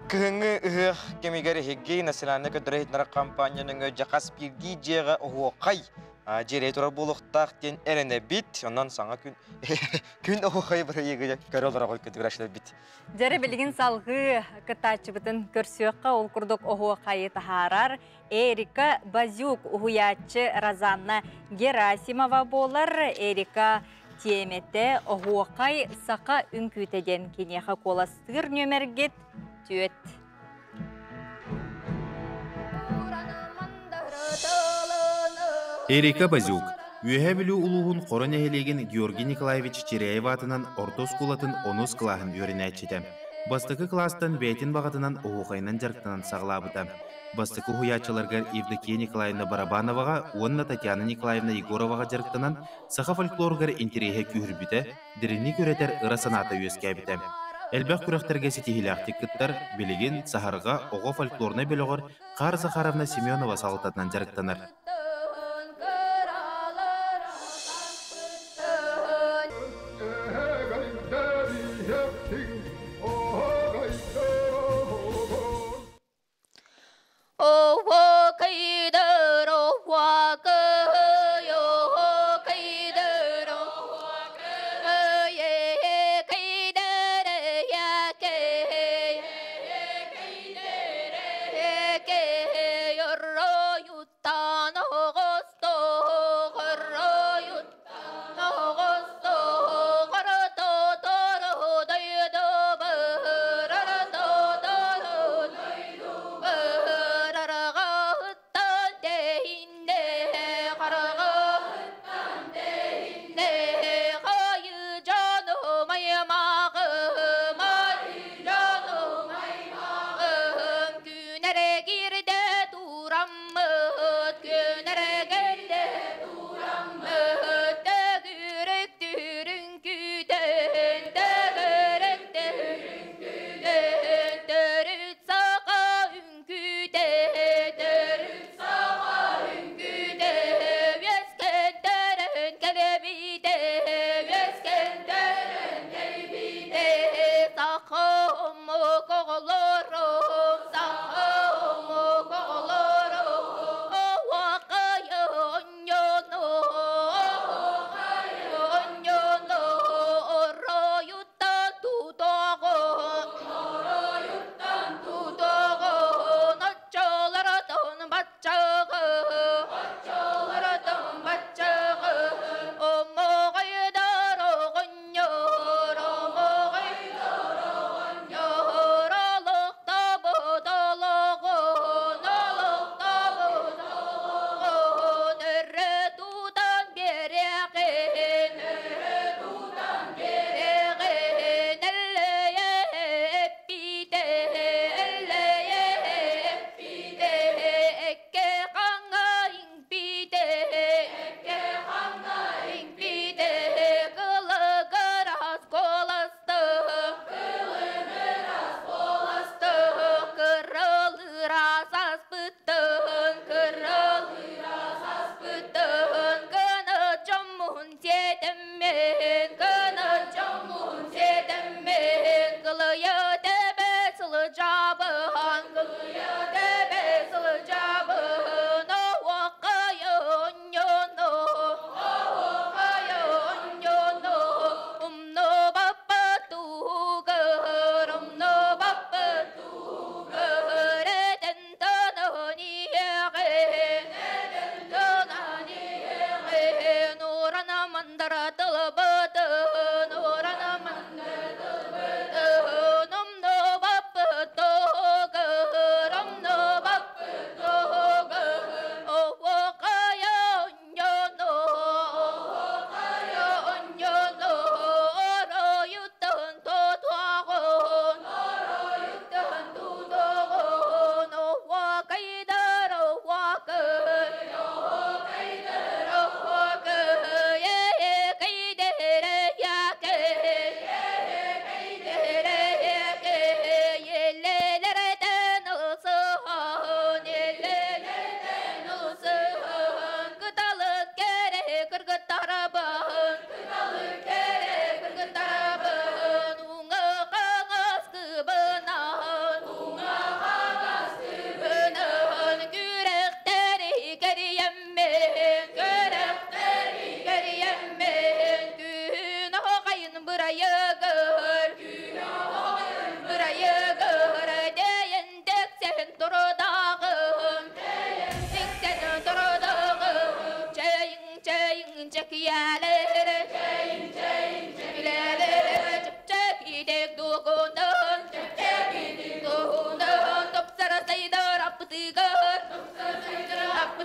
Кыңы ұғық кемегері хегей населаны көдірейтінара компанияның жақас бірді жеға оғуқай жерей тұрар болуқтақ ден әріне бит, онан саңа күн оғуқай бір егі көрі олар ғой көтігір әшілер бит. Жәрі білген салғы кытачы бұтын көрсіуаққа ол күрдік оғуқайы тахарар, Эрика Базюк ұғуятчы Разанна Герасимова болар, Эрика Темете оғуқай сақа үнкүтеден кенеға қоластығыр нөмергет түйет. Эрика Базюк, үйе білу ұлуғын қорын әйелеген Георгий Николаевич Черяев атынан орто скулатын онус клағын өрін әтчеті. Бастықы кластан бәйтін бағатынан оғуқайынан жарықтынан сағылабыда. Бастықы хуячыларғар Евдокия Николаевна Барабановаға, онна Татьяна Николаевна Егороваға жарықтынан сақа фольклорғар интереге күйірбіті, діріні көретер ұра саната өске әбіті. Әлбәқ күрәқтерге сетихилақтик кіттар, білеген сахарға оғы фольклорны біліғыр Қар Захаровна Семенова салытатынан жарықтанар.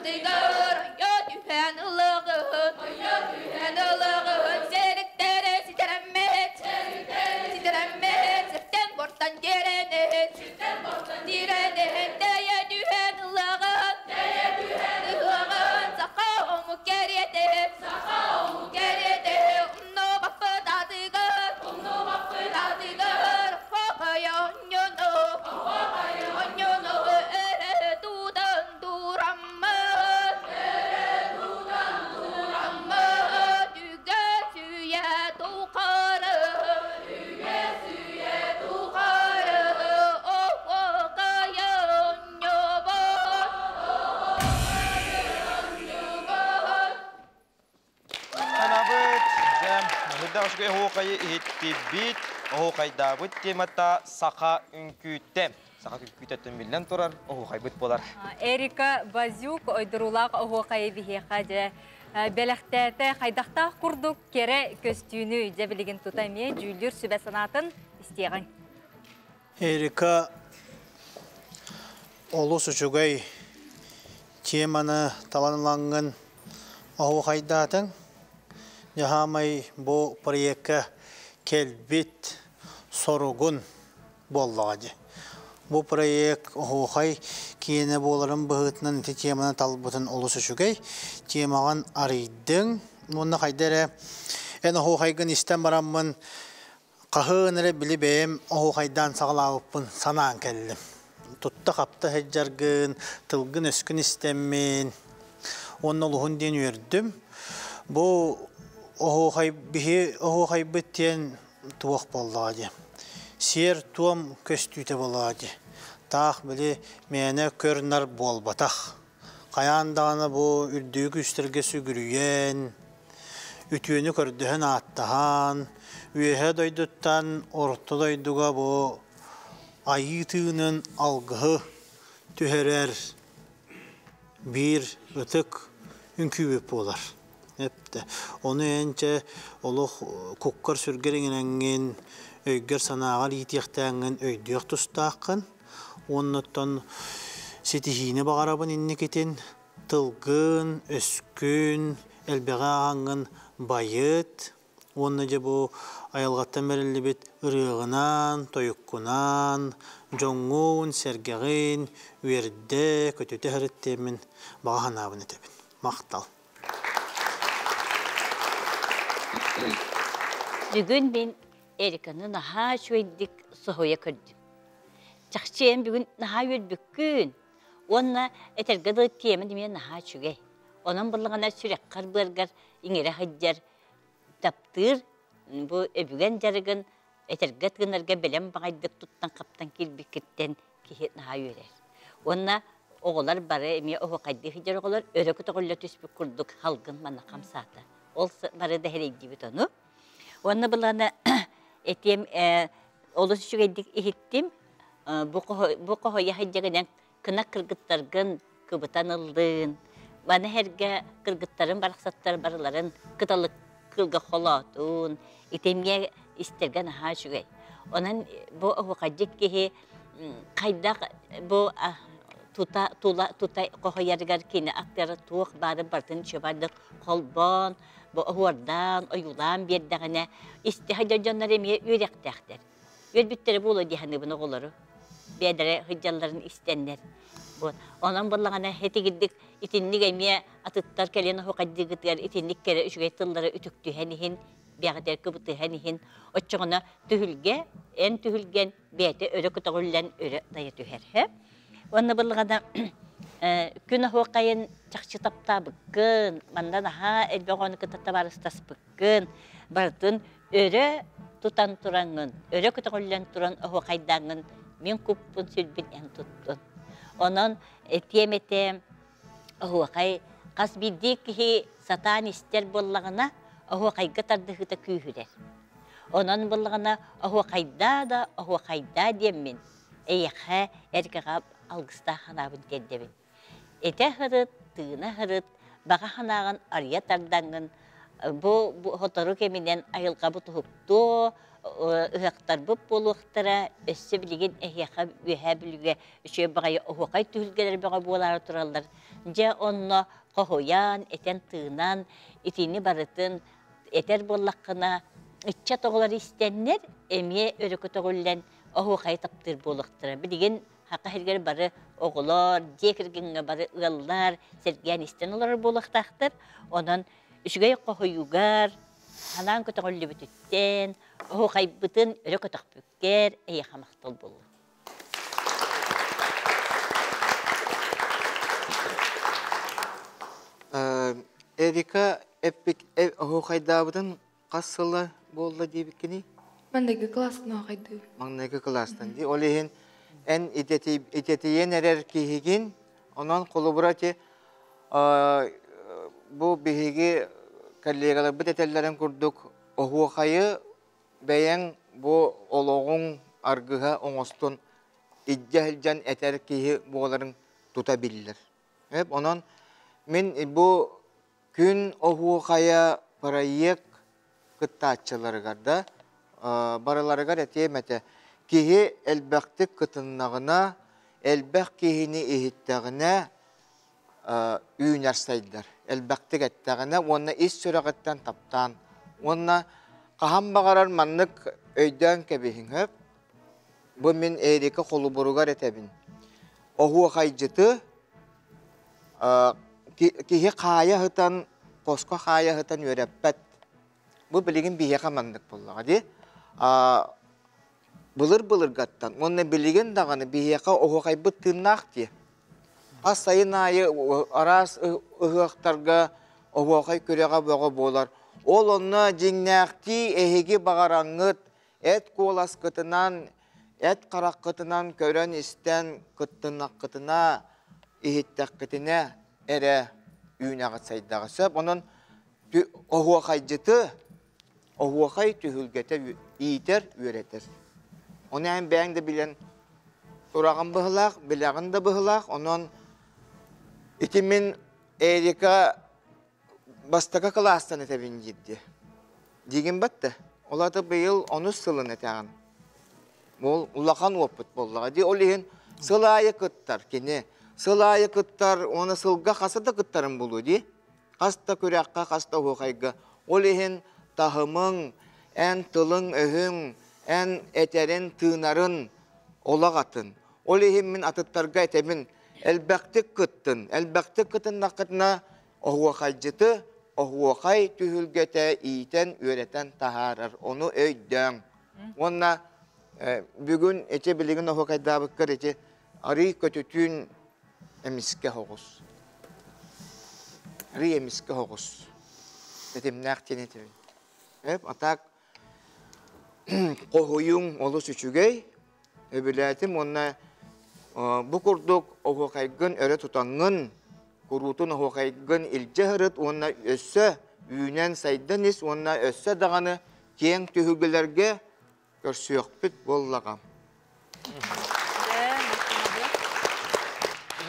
Dıygar ya dühen ılığın Serikleri sitirenmet Sirtten borttan direnet Deye dühen ılığın Saka omu geriyete Unno bakı dadıgır Fakaya onyono Ere dudan duramma Düge süye tukarı Fakaya onyobo Танабыт, жам, мұнда ұшқай хоқайы етті бит, хоқайдабыт темата сақа үнкүйттем. Сақа үнкүйттен білден тұрар, хоқай бұт болар. Эрика Базюк ойдырулақ оғуқайы бігеқа жа бәліқтәті қайдақта құрдық кере көстүйіні жәбілігін тұтайме жүйлер сүбә санатын істеған. Эрика олыс үчігай теманы таланылаңын оғы қайдатын Яхамай бұл проекка келбет соругун боллағады. Бұл проект оғай кейіне боларын бұғытының теманы талбытын олысы жүгей. Темаған арыйдың. Мұны қайдары ән оғайғын істен барамын қағыныры білі бәйім оғайдан сағылауыппын санаан кәлім. Тұтты қапты хәджарғын, тылғын өскін істеммен. Оның олығын ден өрдім. Бұл оғай біттен туақ боллады. Сер туам көстүйті болады. Тақ білі мәне көрінар болбатақ. Қаяндағаны бұл үрдігі үстірге сүгірүйен, үтіені көрдіғін аттаған, үйе дойдыттан орты дойдыға бұл айытығының алғығы түхерер bir ıtık ünkübüp bolar. Hepte. Onu ence oluq kukkar sürgerinin öygör sanağal yitiyaktanın öydüyak tustaqın. Onundan setihini bağarabın inneketin tılgın, öskün, elbeğağın bayıt. Onunca bu ayalgattan verilli bit ırığınan, toyukkunan, jongun, sergeğin, üerde, kötüte hırıttemin bağan abını tebin. Maqtal. Bugün ben Erika'nın naha şöydik sohoya kırdım. Çakçıyan bugün naha yürübükün. Onunla etergadı temin demeye naha şüge. Onun bulağına sürek karbırgar, ingere haccar taptır. Bu öbügen jargın etergat gınarga belem bağaydık tuttan kaptan kilbikitten kihet naha yürür. Onunla oğullar barı emiye oğu kaydı hicjar oğullar örökü toğulla tüspük kurduk halgın bana kamsata. Ol barı da hereydi bit onu. Onunla bulağına etiyem olası şu gaydık ihittim. Bu kohoya hicjargıdan kına kırgıtlargın kıbıtanıldın. Bana herge kırgıtların barıksatlar barıların kıtalık kılga xolatun. İtemye istergen ha şugay. Onun bu vakacık ki kaydak bu tuta kohoyargar kine aktara tuğ barı bartın çöbardık kolban bu huardan oyulan bir dağına istihaca canlar emiye yürek tehter. Yürübütleri bulu dihanı bunu oğulları. Bedere hıcalların istenler. Onun bulağına heti giddik itinlik emiye atıttar kelene hokacı gıtlar itinlik kere üçgey tılları ütüktü henihin biağıder kıbıtı henihin oççağına tühülge en tühülgen beyte öre kutağullen öre daya tüher. Onun bulağına günü hokayın çakçı tapta bıkkın mandan ha elbeğonu kıtatta barıstas bıkkın barıtın öre tutan turangın öre kutağullen turan hokaydağın min kuppun sülbün en tuttun. Onun etiyemete oğukay kas bildik ki satan ister bollağına oğukayga tardıhıta kühüler. Onun bollağına oğukayda diyemin. Eyekhe erkeğab algısta hanabın terdebin. Ete hırıt, tığına hırıt, bağa hanağın arıya tardağın bu hotoru keminen ayılgabı tuhuktu, ыһактар буп болуктара өссө билеген эхяха үһә билге үчө багай ухай түлгелер бага болар тураллар. Же онно кохоян этен тыынан итини барытын этер боллаккына ичча тоголар истеннер эмие өрөкөтөгүллен ухай таптыр болуктара. Билеген хака хергер бары оголор, декиргенге бары ыллар, серген истен олар болуктактыр. Онон үчүгөй кохоюгар Hanaan kötüğüllü bütütten, o kaybıtın öyle kötük bükker, iyi hamaktal bulu. Erika, o kaydabıdan kasılı bolda diye bikini? Mandagi klastan o kaydı. Mandagi klastan diye. Olehin en itetiyen erer kihigin, onun kolaborati bu bihigi kollegalar bu detaylardan kurduk. O hayı beyan bu oloğun argıha oңостон iddiahilcan eter kihi boğaların tutabilirler. Hep onun men bu gün o hayı parayık kıtaççıları garda baraları gar etiyemete kihi elbekti kıtınlağına elbek kihini ihittağına üniversiteler. Elbette gettiğine ona iş süreçten taptan, ona kaham bağırar manlık öyden kebihin hep. Bu min Erika kolu burugar etebin. Ohu kaycıtı kihi kaya hıtan, koska kaya hıtan yöreppet. Bu bilgin bir yaka manlık bulla. Hadi bılır gattan. Ona bilgin dağını bir yaka ohu kaybı tırnak diye. Az sayın ayı aras ıhıqtarga oğuqay köreğe bağı bolar. Ol onna cinnäqti ehigi bağarangıt et kolas kıtınan et qarak kıtınan kören isten kıttınak kıtına ihittak kıtına ere üynağıt saydağı söp. Onun oğuqaycıtı oğuqay tühülgete iyiter üretir. Onu hem beğen de bilen durağın bıhılaq, bilağın da bıhılaq. Onun İtimin Erika bastaka klastan etebin ciddi. Digin battı. Ola da bu yıl 13 sılın eteğin. Bol ulakan oput bollağa. Di olihin sılaya kıttar kini. Sılaya kıttar ona sılga kasa da kıttarın bulu di. Kasta kürekka kasta hukayga. Olihin tahımın en tılın öhün en eterin tığnarın olağatın. Olihin min atıttarga etebin elbektik kıttın. Elbektik kıttın nakıtına ohuwa kaycıtı, ohuwa kay tühülgete iyiten üreten taharar. Onu öydün. Onunla bugün ece bilgin ohuwa kayda bakır ece arı kötütün emiske hoğuz. Arı emiske hoğuz. Dedim nakten etebin. Hep atak kohuyun olu süçügey. Öbületim onunla bu kurduk ohu kaygın öre tutangın kurutun ohu kaygın ilce hırıt ona össe üyünen saydan is ona össe dağını keng tühügülerge görsüyok bit bollağam.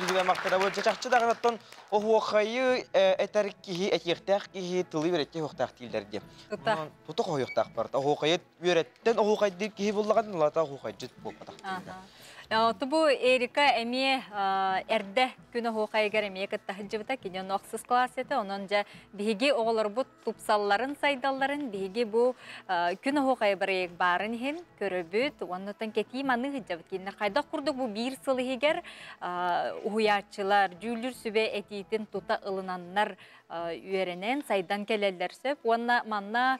Şimdi maktara bu çaçakçı dağınattan ohu kayı eter kihi etiyektak kihi tılı veretti hoktaq dillerdi. Tutuk ohu yoktaq barda. Ohu kayı veretten ohu kayı kihi bollağan olata ohu kayı cid bolpadak. Tubu Erika emi erde günü hoqaygar emi kıttahıcıbıta ki noqsız klaseti onunca bihigi oğlar bu tupsalların saydalların bihigi bu günü hoqay barayık barın hem köröbüt onundan keti manı hıcabıt ki kayda kurduk bu bir sılı higer uyarçılar cüllür sübe etitin tuta ılınanlar üyerenen saydan keleller söp ona manna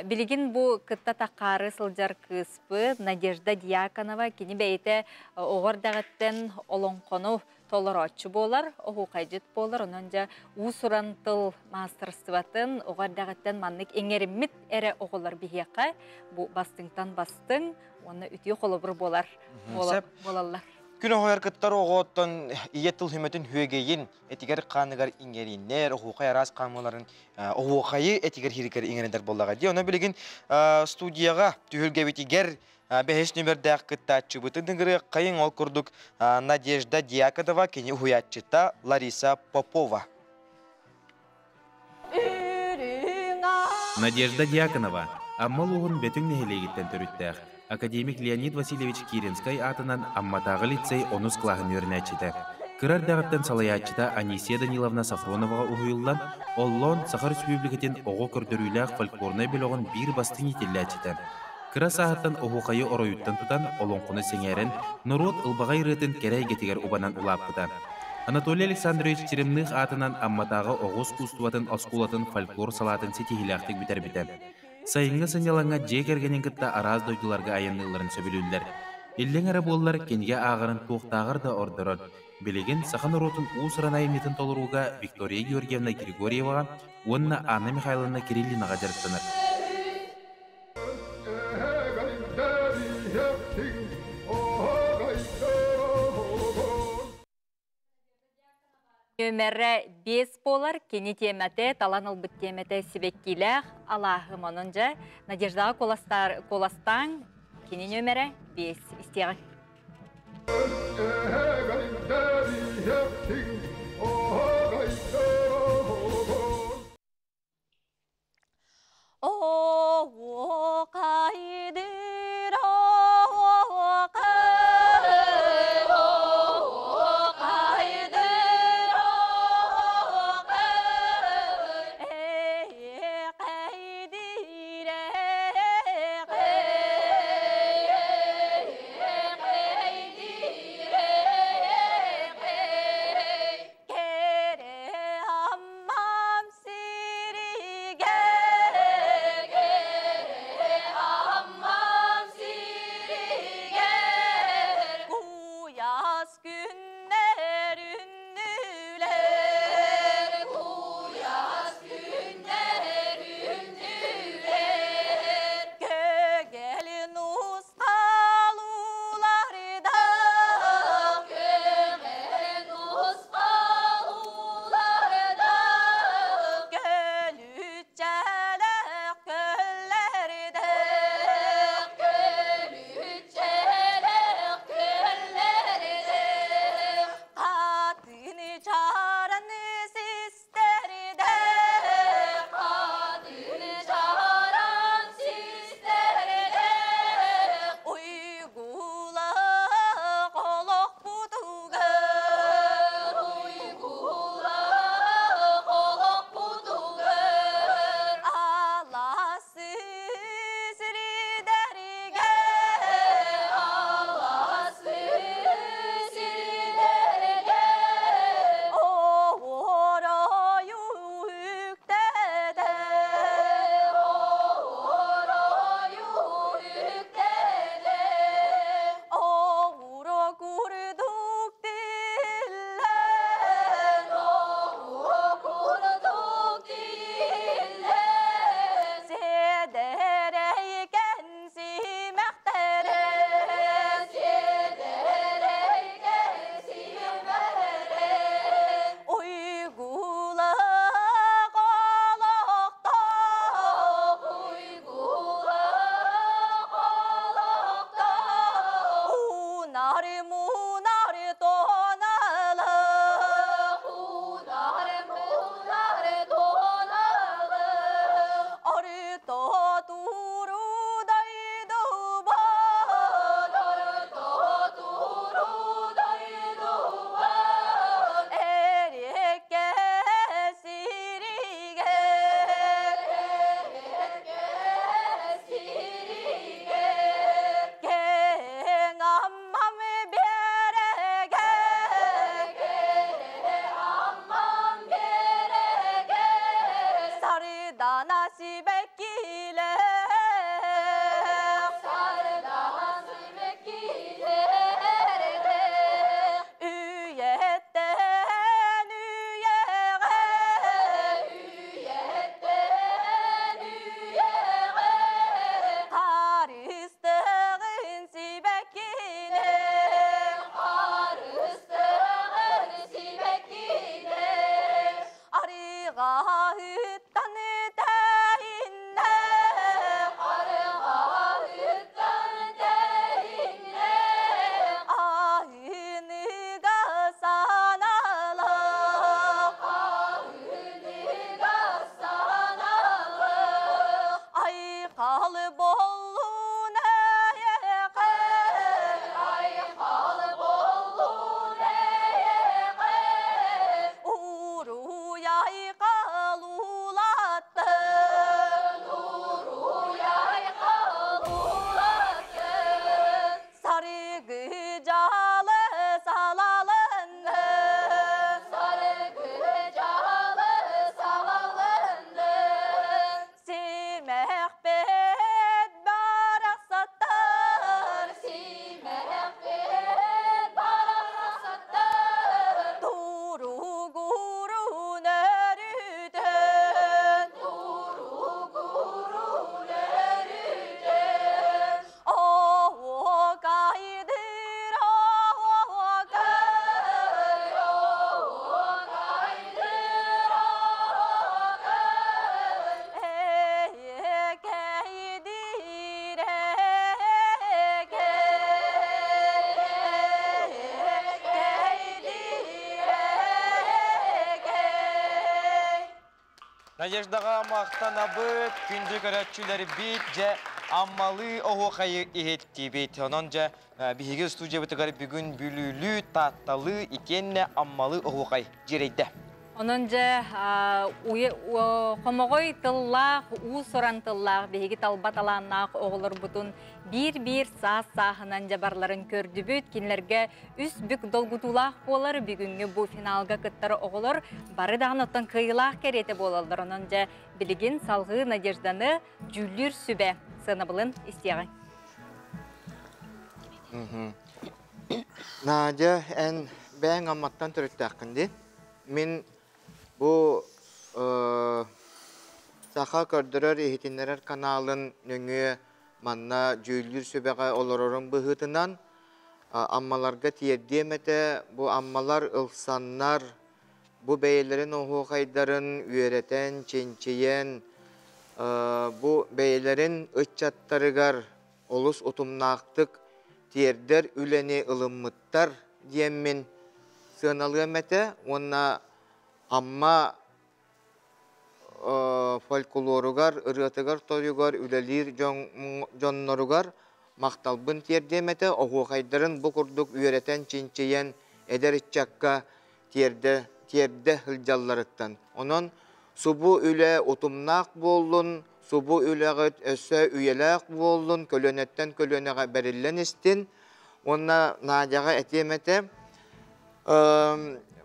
bilgin bu kıtta takarı sılcar kıspı Nadежда Дьяконова kini beyte oğar dağıtten olon konu toleratçı bolar, oğu kaycıt bolar. Onunca usuran tıl masterstvatın oğar dağıtten manlık engerimit ere oğular bihiyaka. Bu bastıngtan bastın, ona ütüyü kolubur bolar. Bolarlar. Күн оғар кыттар оғыттан иеттіл хүметін хүегейін әтігер қанығар иңерінер, оғуқай арас қамыларын оғуқайы әтігер хирикер иңеріндер болаға де. Оны білген студияға түйілге бетігер бәхеш нөмірдәқ кыттатчы бұтындыңгірі қайын ол күрдік Надежда Дьяконова, кені хуятчыта Лариса Попова. Надежда Дьяконова Аммал уғын бөтің нехелегіттен түріттәқ. Академик Леонид Васильевич Киринскай атынан амматағы лицей онус клағын өрінәчіді. Кырар дағыттан салаятчыда Анисия Даниловна Сафроноваға ұғыйылдан, оллон Сахар Республикатын оғы көрдірүйләқ фольклорны білоғын бір бастың етелләчіді. Кыра сағаттан оғуқайы оройуттан тұтан олонқыны сеңерін, Нұрот ылбағай рытын кәрәй гетігер убанан улаппыда. Анатолий Александрович Черемных атынан амматағы оғыз кустуатын оскулатын фольклор салатын сетихиляқтық бітер бітер. Сайынғы сынялаңа жекергенен кітті араз дойдыларға айынныларын сөбілілдер. Иллен әрі болылар кенге ағырын тоқтағыр да ордырыр. Білеген Сахан Нұротын ұсыран айымнетін толыруға Виктория Георгиевна Григорьеваға, онына Анна Михайловна Кириллинаға жарықтыныр. Нөмірі 5 болар, кені темәті, талан ұлбыт темәті себеккейләқ, Аллахым онынжа, Надеждаға коластан, кені нөмірі 5 істеғі. Надеждаға мақтан абыт, күнді көрәтчілері бит, жа аммалы оғы қайы ехетті бет. Онын жа бігігі студия бұтығары бүгін бүлілі, татталы, икенне аммалы оғы қай жерейді. Onun ja komogoy tıllag, u soran tıllag, behigi talbat alannak oğulur butun bir saat sahınan jabarların kördübüt, kinlerge üst bük dolgutulaq bolar, bugünkü bu finalga kıttarı oğulur, bari dağın ottan kıyılaq kerete bolaldır. Onun ja biligin salgı Nadejdanı Jüllür sübe sınabılın isteyağın. Nadia en ben amattan türüttəqindi. Min bu saha kördürөр ehitinler kanalın nöngü manna Jüllür sübeğe olororun bıhıtınan ammalarga tiyeddiyemete bu ammalar ılsanlar bu beylerin ohu kaydarın üyereten, çençeyen bu beylerin ıççattarıgar olus otumnaqtık tiyerder üleni ılımmıttar diyemmin sığınalığımete ona amma folklorugar, ırıtıgar, toyugar, ülelir, jonnorugar maqtalbın tiyerdemete ohu kaydarın bu kurduk üyereten çinçeyen eder iççakka tiyerde hıljallarıttan. Onun subu üle otumnaq bollun, subu üle össe üyelaq bollun, kölönetten kölöneğe berillen istin. Ona nacağa etemete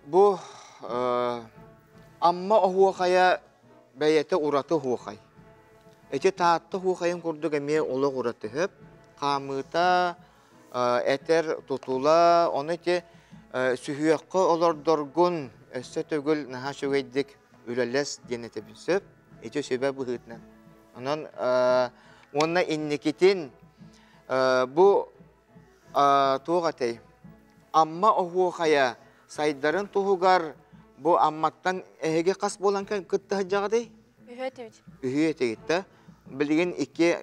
bu amma ohuqaya beyete uratı huqay. Ece taattı huqayın kurduk emeye olaq uratı hep. Qamıta, eter tutula, onu ece sühüyaqqa olar dorgun, össe tögül naha şögeydik üleles denete bilsep. Ece söbe bu hıtnan. Ona innikitin bu tuğatay. Amma ohuqaya saydarın tuğugar bu ammattan ehege kas bolan kıttı hıccağı dey? Ühüyete gitti. Bilgin iki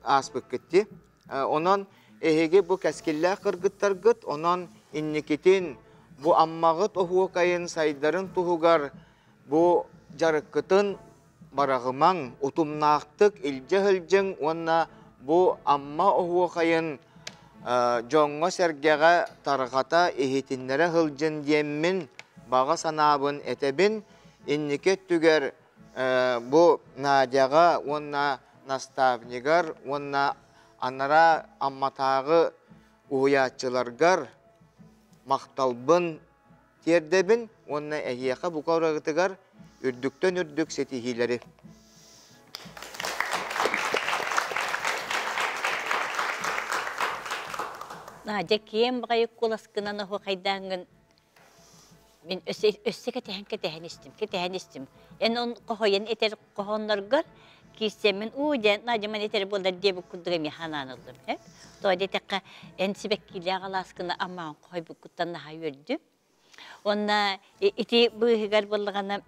aspık gitti. Onun ehege bu keskiller kırgıttar gıt. Onun innikitin bu ammağıt ohuqayın saydarın tuğugar bu jarıkkıtın barağıman utumnaqtık ilce hılcın. Ona bu amma ohuqayın jonga sergeğe tarıqata ehitinlere hılcın diyemmin bağa sanabın etebin inniket tüger bu nacağa ona nastavnigar ona anara ammatağı uyatçılargar maqtalbın tiyerdebin ona ehiyaqa bu kavrağıtıgar ürdükten ürdük setihileri. Nadia kim bagayık kulaskınan o kaydangın min össe ketehen istim. En on kohoyen eter kohonlargar kisemin uuden Nadia man eter bolda diye bu kudremi hananıldım hep. Toyde tekka en sibekkiyle kalaskına ama koy bu kuttan daha yördü. Ona iti bu higar bollagana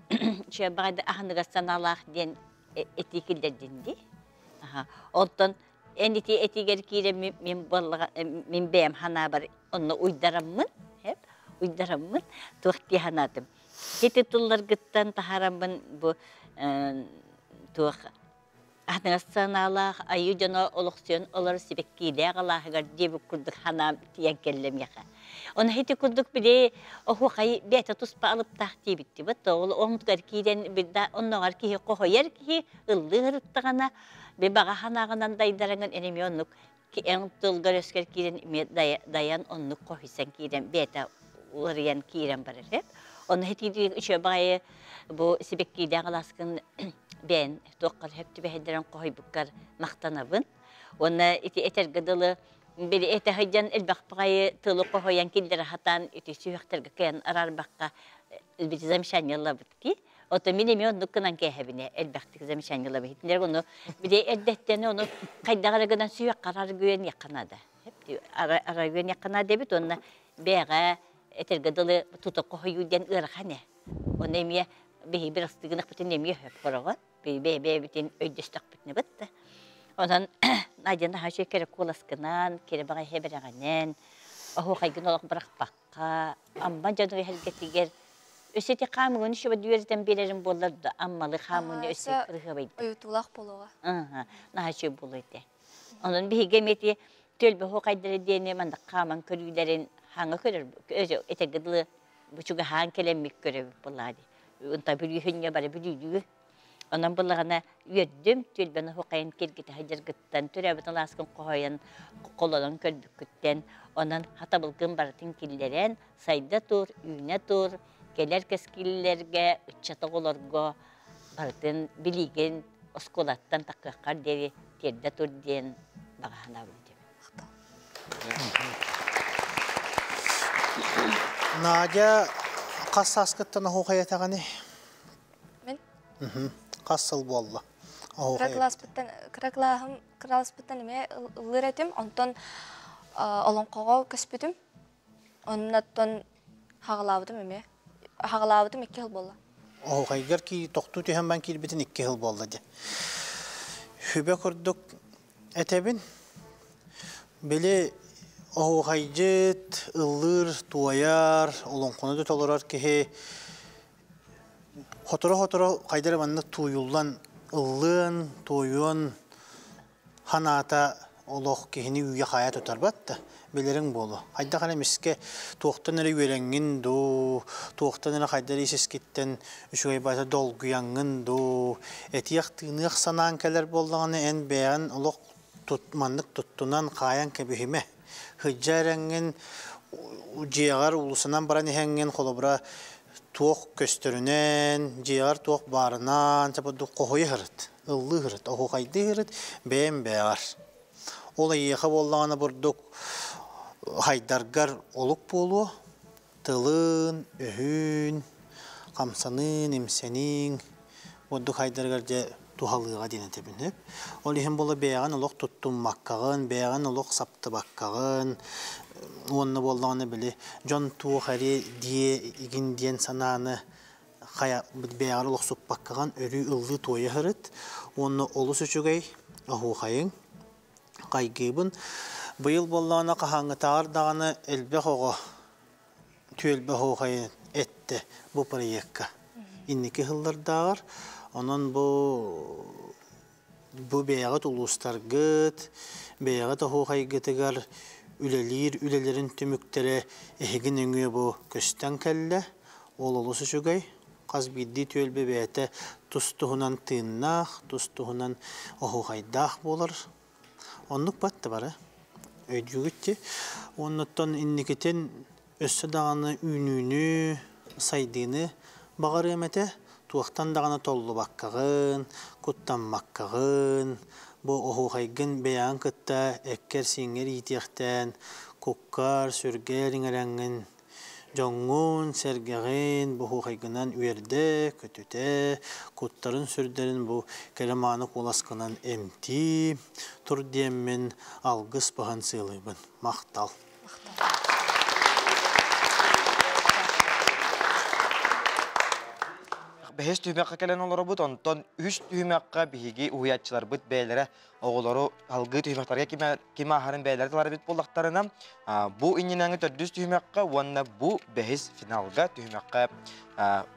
şey bagayda ahınıga sanalaq den etikiller dindi. Aha. Ondan en eti gerkiyle min beyam hana bar onu uydaramın hep uydaramın tuhti hanadım. Heti tullar gittan taharamın bu tuh ahna sanalaq ayu jana oluqsiyon olar sibekkiyle qalahgar diye kurduk hana tiyan kellem yaqa. Onu heti kurduk bile ohu qay beta tuspa alıp tahti bitti. Batta onu gerkiden bir da onlar ki qohoyer ki ıllığırıttağana bir bağa hanağından daydaranın enemi onluk ki en tılgar ösker kiren dayan onluk qohisen kiren beta uğrayan kiren barır hep. Onu heti işe bağı bu sibekkide qalaskın ben toqqar hep tübehediren qoy bukkar maqtanabın. Ona iti eter gıdalı biri ete hajjan elbaqpaqayı tılı qohoyan kildere hatan iti süyaqtarga kayan arar baqqa bir zamşan yalla bitki. Oto minimi onu kınan kehabine elbaqtik zamşan yalla bitkiler onu bir de eddetteni onu qaydağaragadan süyaq qarar güven yakınada. Hep arar güven yakınada bit ona beğa eter gıdalı tuta qohoyuden ırxane. Onu emiye behi bir astıgınaq bitin emiye hep qorağa. Be bitin öydestak bitne bitti. Ondan Nadia'nın her şey kere kulaskınan, kere bana heberaganen, ohu kaygın olarak bırakbakka, amma canı helgetiger Өсети қамығын шыба дүерден берерін боларды, аммалы қамығын өсе қырығы байды. Ойутулақ болуға. Нағашы болады. Onun bihigemeti tölbe hoqaydırı diyene manda qaman körülerin hangi körür özü etegidli buçuğa han kelemik körü buladı. Onta bir yünye bare bir yü. Ondan bulağına yördüm tölbeni hoqayın kelgiti hajargıttan törebetin laskın qoyan qoladan körbükütten ondan hata bulgın baratın killeren sayda tur, üne tur, keler keskillerge, uçata olarga baratın biligen oskolattan takkakar deri terde tur diyen bağına buldu. Nadia qas saskıttan hoqaya tağani? Men? Qas sıl bu Allah. Kraklaspıttan ime ılır etim, ondan olonqoğa köspüdüm. Ondan hağılabıdım ime. Hağılabıdım 2 yıl bolla. Hoqaygar ki toqtuti hem ben kilbitin 2 yıl bolla de. Hübe kurduk etebin. Beli hoqaycıt, ılır, tuayar, olonqonu da tolorar ki Hotora qaydara manna tuyullan ıllın, tuyun hanata oloq kihini üye hayat otarbatta belerin bolu. Hayda kana miske tuqtan ere yüelengin do, tuqtan ere qaydara iseskitten üçügey bata dolguyangın do, etiyaq tığınıq sanan keler bollağını en beyan oloq tutmanlık tuttunan qayan kebihime. Hıccarengin ciğar ulusanan baran ihengin kolobra tuoq köstörünen, ciğer tuoq barınan, çapadu qohoyu hırıt, ıllı hırıt, ohu qaydı hırıt, beğen beğar. Ola yeğe bollağına burduk haydargar oluk bolu, tılın, öhün, kamsanın, imsenin, burduk haydargar de tuhalığa dine tebinip. Ola hem bola beğen oluk tuttum bakkağın, beğen oluk saptı bakkağın, Onu bollağını bile John Tuğhari diye igin diyen sanağını beğarı loqsup bakkağın örü ıllı toya hırıt. Onu olus üçügey ahu hayın qaygıbın. Bu yıl bollağına qahanğı tağır dağını elbek oğu tüelbek oğu hayın etti bu proyekka. İnniki hıllar dağır. Onun bu beğat ulustar gıt, beğat ahu haygıtıgar ülelerin tümüktere ehegin öngüye bu kösten kelle, ol olusu şugay, qaz biddi tölbe beyete tustuhunan tığınnaq, tustuhunan ohu haydaq bolar. Onluk battı bara, öydü gitti. Onluktan inniketen össe dağını ününü, saydığını bağır emete, tuğaktan dağını tollu bakkağın, kuttan bakkağın, bu ohu haygın beyan kıtta ekker singer yitiyakten kukkar sürgerin erengin jongun sergerin bu ohu haygınan üyerde kötüte kuttarın sürderin bu kelemanı kolaskınan emti tur diyemmin algıs bahan sığılıybın maqtal. Behes tühmekka kelen olara bud, ondan 3 tühmekka bihigi uyatçılar bud beylere oğulları algı tühmektarga kime aharın beyleri talar bit bollaktarına. Bu ininanı 400 tühmekka, vonna bu behes finalga tühmekka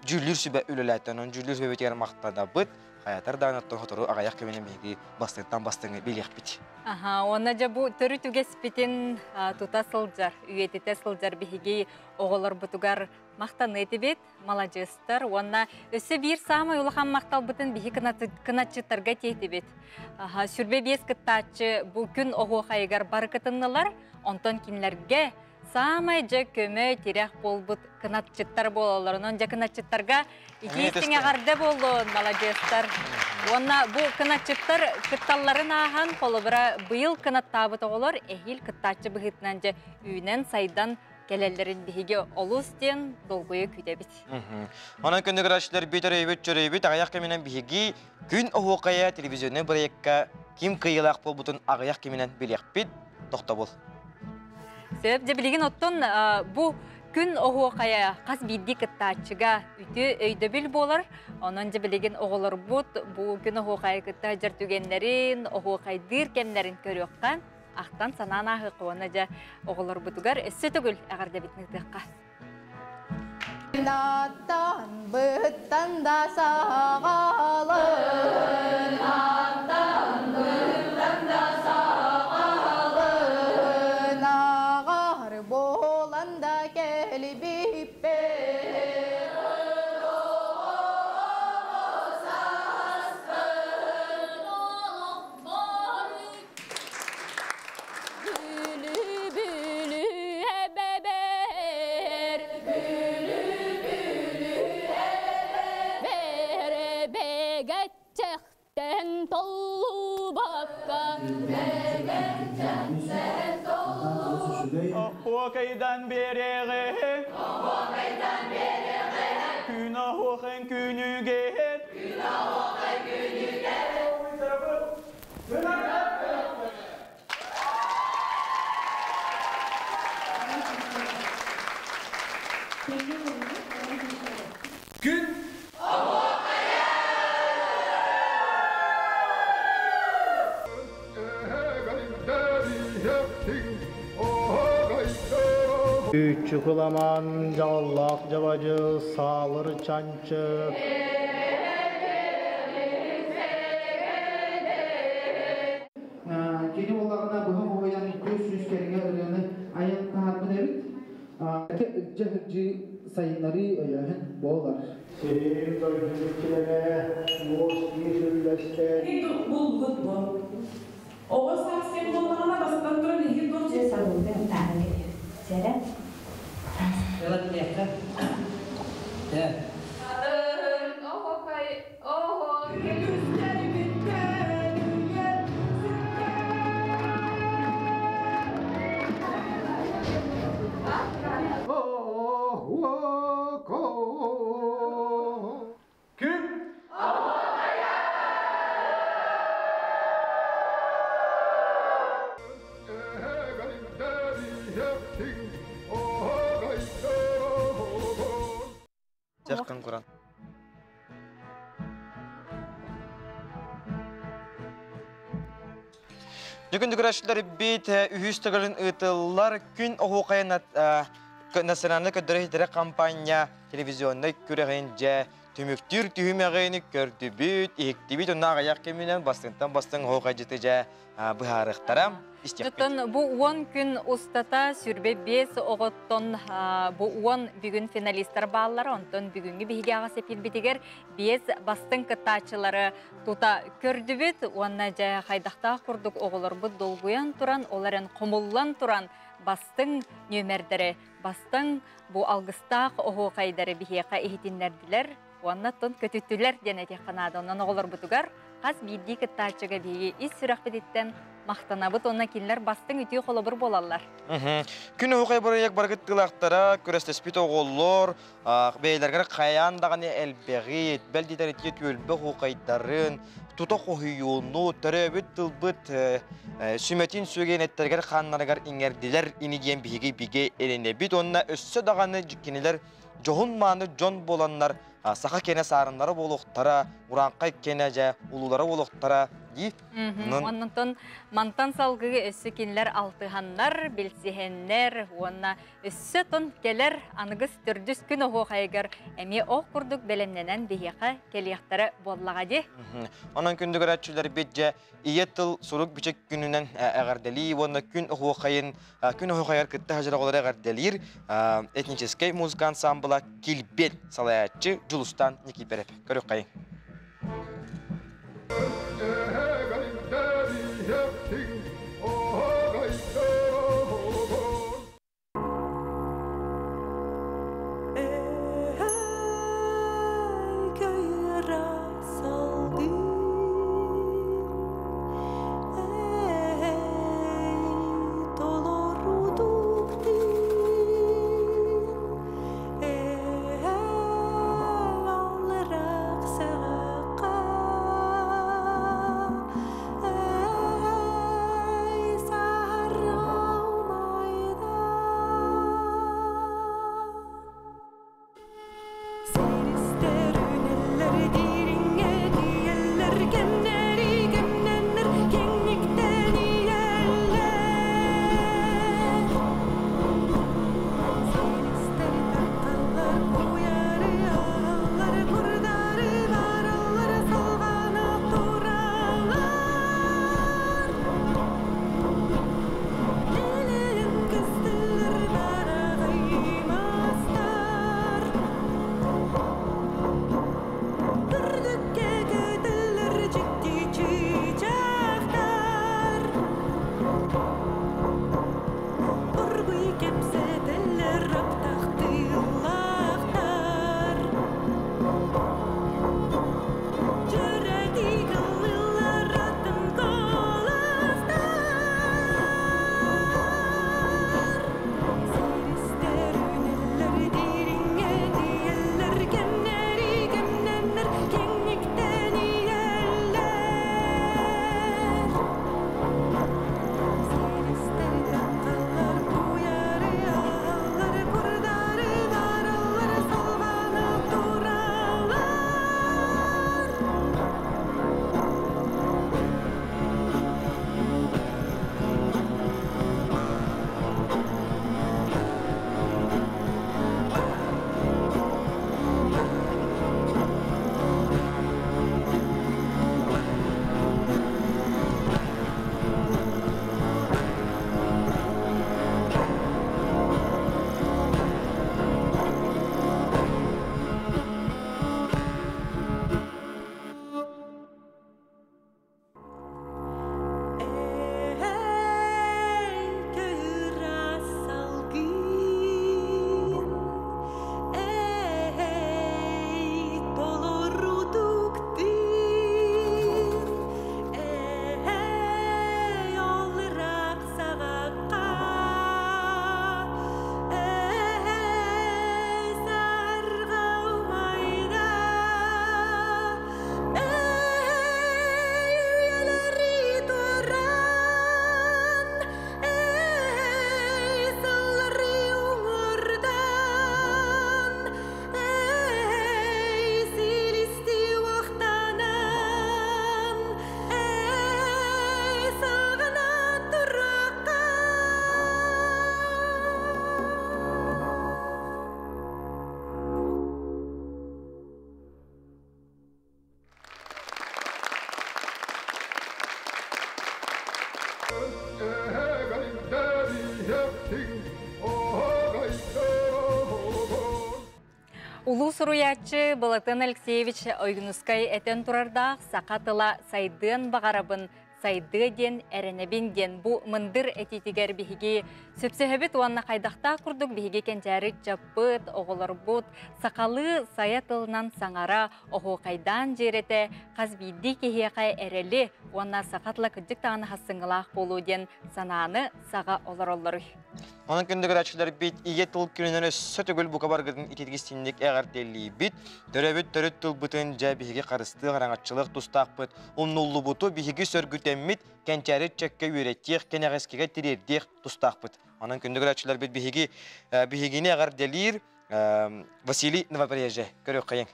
jüllür sübe ülületten, on jüllür sübe bitigen maqtada bud. Hayatar dağınattan hotoru ağayak kemenen bihigi bastığını biliyek bit. Onnaca bu törü tüges bitin tuta sılcar, üyetete sılcar bihigi oğullar butugar maqtan etibet, malajestар, ona öse bir samay ulaqan maqtal butun bihi kınatçıtarga tehtibet. Sürbe bes kıttaçı bu gün oğu qaygar barıkıtınlılar, ondan kinlerge samayca kömö tirek bolbut kınatçıtar bolalar. Onca kınatçıtarga ikisine garda bolun malajestар. Ona bu kınatçıtar kıttalların ahan kolubra bıyıl kınat tabıta olur, ehil kıttaçı bıhıtınanca üyünen saydan gelellerin bihigi olus den dolguyu küdebit. Onun köndü gıraşlar bitireybit, ağayak kemenen bihigi gün oğuqaya televizyonu bırakka kim kıyılaq bol butun ağayak kemenen biliyek bit, toqta bol. Sebep de bilgin ottun bu gün oğuqaya qas biddi kıttaçıga ütü öydebil bolar. Onun da bilgin oğular bu gün oğuqaya kıttaçır tügenlerin, oğuqaydır kemlerin körüqkan. Aqtan sanana hıqı onaca oğular butugar, össe tügül ağarda bitnik dıqqa. Nattan bıttan da sağalın. Nattan bıttan da sağalın. Ağar boğulan da gelip Kaydan berege, günahı günüge, Küçük ulaman jallak jabacı sağır çançı. Kini olağına bu hoyan göz yüzlerine öyle ayın tahammül edip cehci sayınları yani boğlar. Senin dördüncülere moski sürleşte. Bulgut bu. O sarsın bollarına bastan duran ilgi dorçe salonda tane geliyor. Sere? Evet, evet. Evet. Oho kay, oho. Жақын Құран. Бүгінгі көрәшілер бейт үйістігілін ұйтылар күн оғуқайын национальный көдірі компания телевизионный көрәғейін жә түміктір түйімеғейіні көрді бүт, ехті бүт, онна ағаяқ кемінен бастың оғуқай жеті жә бұхарықтарам. Тутан бу 10 күн устата сүрбе 5 оғыттон бу 10 бүгін финалистар баллары, онтон бүгінгі бейге аға сепилбетігер 5 бастың кытачылары тута көрдібет, онна жа қайдақта құрдық оғылар бұд долгуян туран, оларын қомуллан туран бастың нөмердері, бастың бу алғыстақ оғы қайдары бейге ехетінлерділер, онна тон көтүттілер денеті қанады, оннан оғылар бұтығар, қаз бейді кытачыға бейге ис сүрақ бедеттен мақтанабыт, онна келілер бастың үтіе қолы бір болалар. Күн оғай бұрайық барғыттылақтара, көрестеспет оғылыр, бейлергер қаяндағаны әлбеғет, бәлдедер етке төлбі оғайдарын, тута қойуыну, түрәбіт тылбыт, сүметин сөген әттергер қаннарығар иңерділер, инеген біге әренебіт, онна өссі дағаны жүккенелер, жоғын маны жон боланлар, сақа кене сарындары болуқтара, ұранқай кене жа, ұлылары болуқтара, Оннан мантан салгығы өссі кенлер алтығанлар, белсихенлер, онна өссі тон келер анығыз түрдіс күн оғы қайығыр әме оқ күрдік бәлемненен бейеқа келияқтары боллаға де. Онан күндігір әтшілер бетже ие тыл сұрук бічек күнінен әғардели, онна күн оғы қайыр күтті хажыра олар әғарделер этнический музыка ансамбыла келбет салаятчы Жұлыстан Никипереп. Көрік қайын. Sağ Улус руячы Балатын Алексеевич Ойгунускай этен турардақ сақатыла сайдын бағарабын сайды ден әренебин ден бу мындыр этитигер бихиги сөпсөһөбүт уанна кайдакта курдук бихиги кенчәри жаппыт оголорбут сакалы сая тылынан саңара оху кайдан жерете казбиди кихиякай эрели уанна сакатла кыдык таганы хассыңылаах болуу ден санааны сага олороллору. Onun gündür açılar bit, iyi tıl gününü sötügül bu kabar gıdın itidgistinlik eğer deli bit, döröbüt dörüt tıl bütün cebihigi karıstığı karangatçılık tustaq bit, umnullu butu bihigi sörgütemmit, kençeri çekke ürettik, kenegeskiga tirirdik tustaq bit. Onun gündür açılar bit bihigini eğer delir, Vasili Novopryazhe. Görüyor kayın.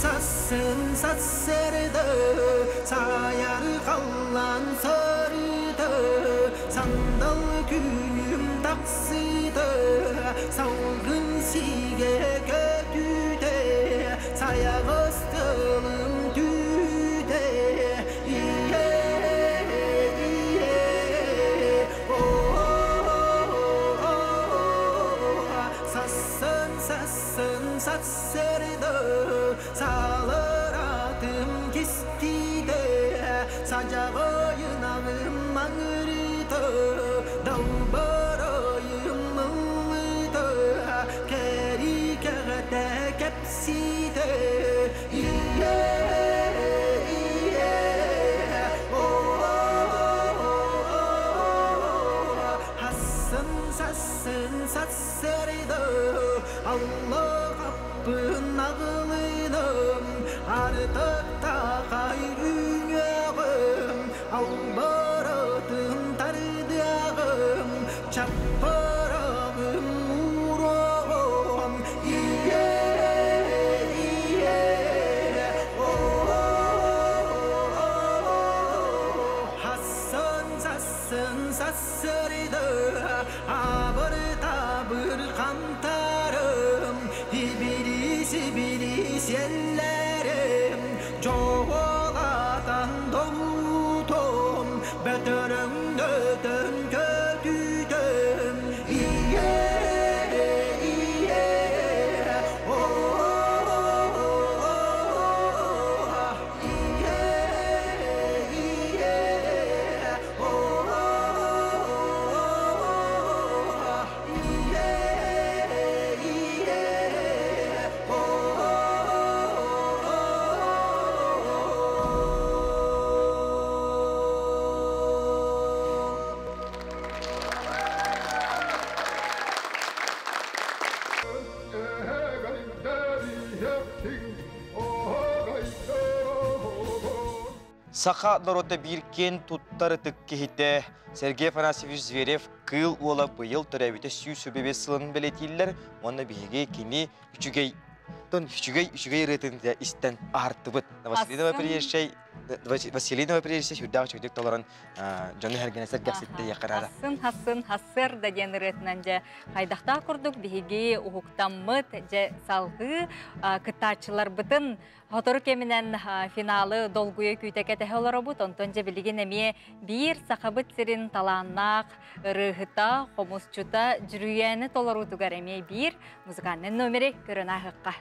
Sassın sassırdı, sayar kallan sarıdı, sandal güyüm taksıydı, salgın sige götüde, sayağız tılım düde, iye, sassın sassırdı, salıratım kistide, sacağıyın ağım mağırdı, dalbarayım mıldı, keri kağıda kepside, iye, sassın sassırdı, Allah kapın ağlıydım, artık da gayrüyağım, albaratım tardağım, çapparağım uğrağım, iye, Hasan sassın sassırdı, abır tabır kantarım, İblis yerlerim, çoğalatan doğdum, beterümden kötüdüm, iye, Саха народа биркен туттары тыккехите Сергей Афанасьевич Зверев кыл ола быйыл төрәбите сүй сөбебе сылын белетиллер, оны биге кини үчүгей рытында истен артыбыт. Василий Новоприязhe хүрдәг чөйдек толарын жаны хәргенәсәр гәксетте якарада. Хасын да ден рытнанжа кайдакта курдук биге ухуктаммыт же салгы кытачылар бытын Хотор кеминен финалы долгуя күйтәкә тәһәләр бу тонтонҗа билеген әме бир сахабыт сирин таланнак рыгыта хомусчута жүрүяне толору тугар әме бир музыканын номери көрөнә хакка.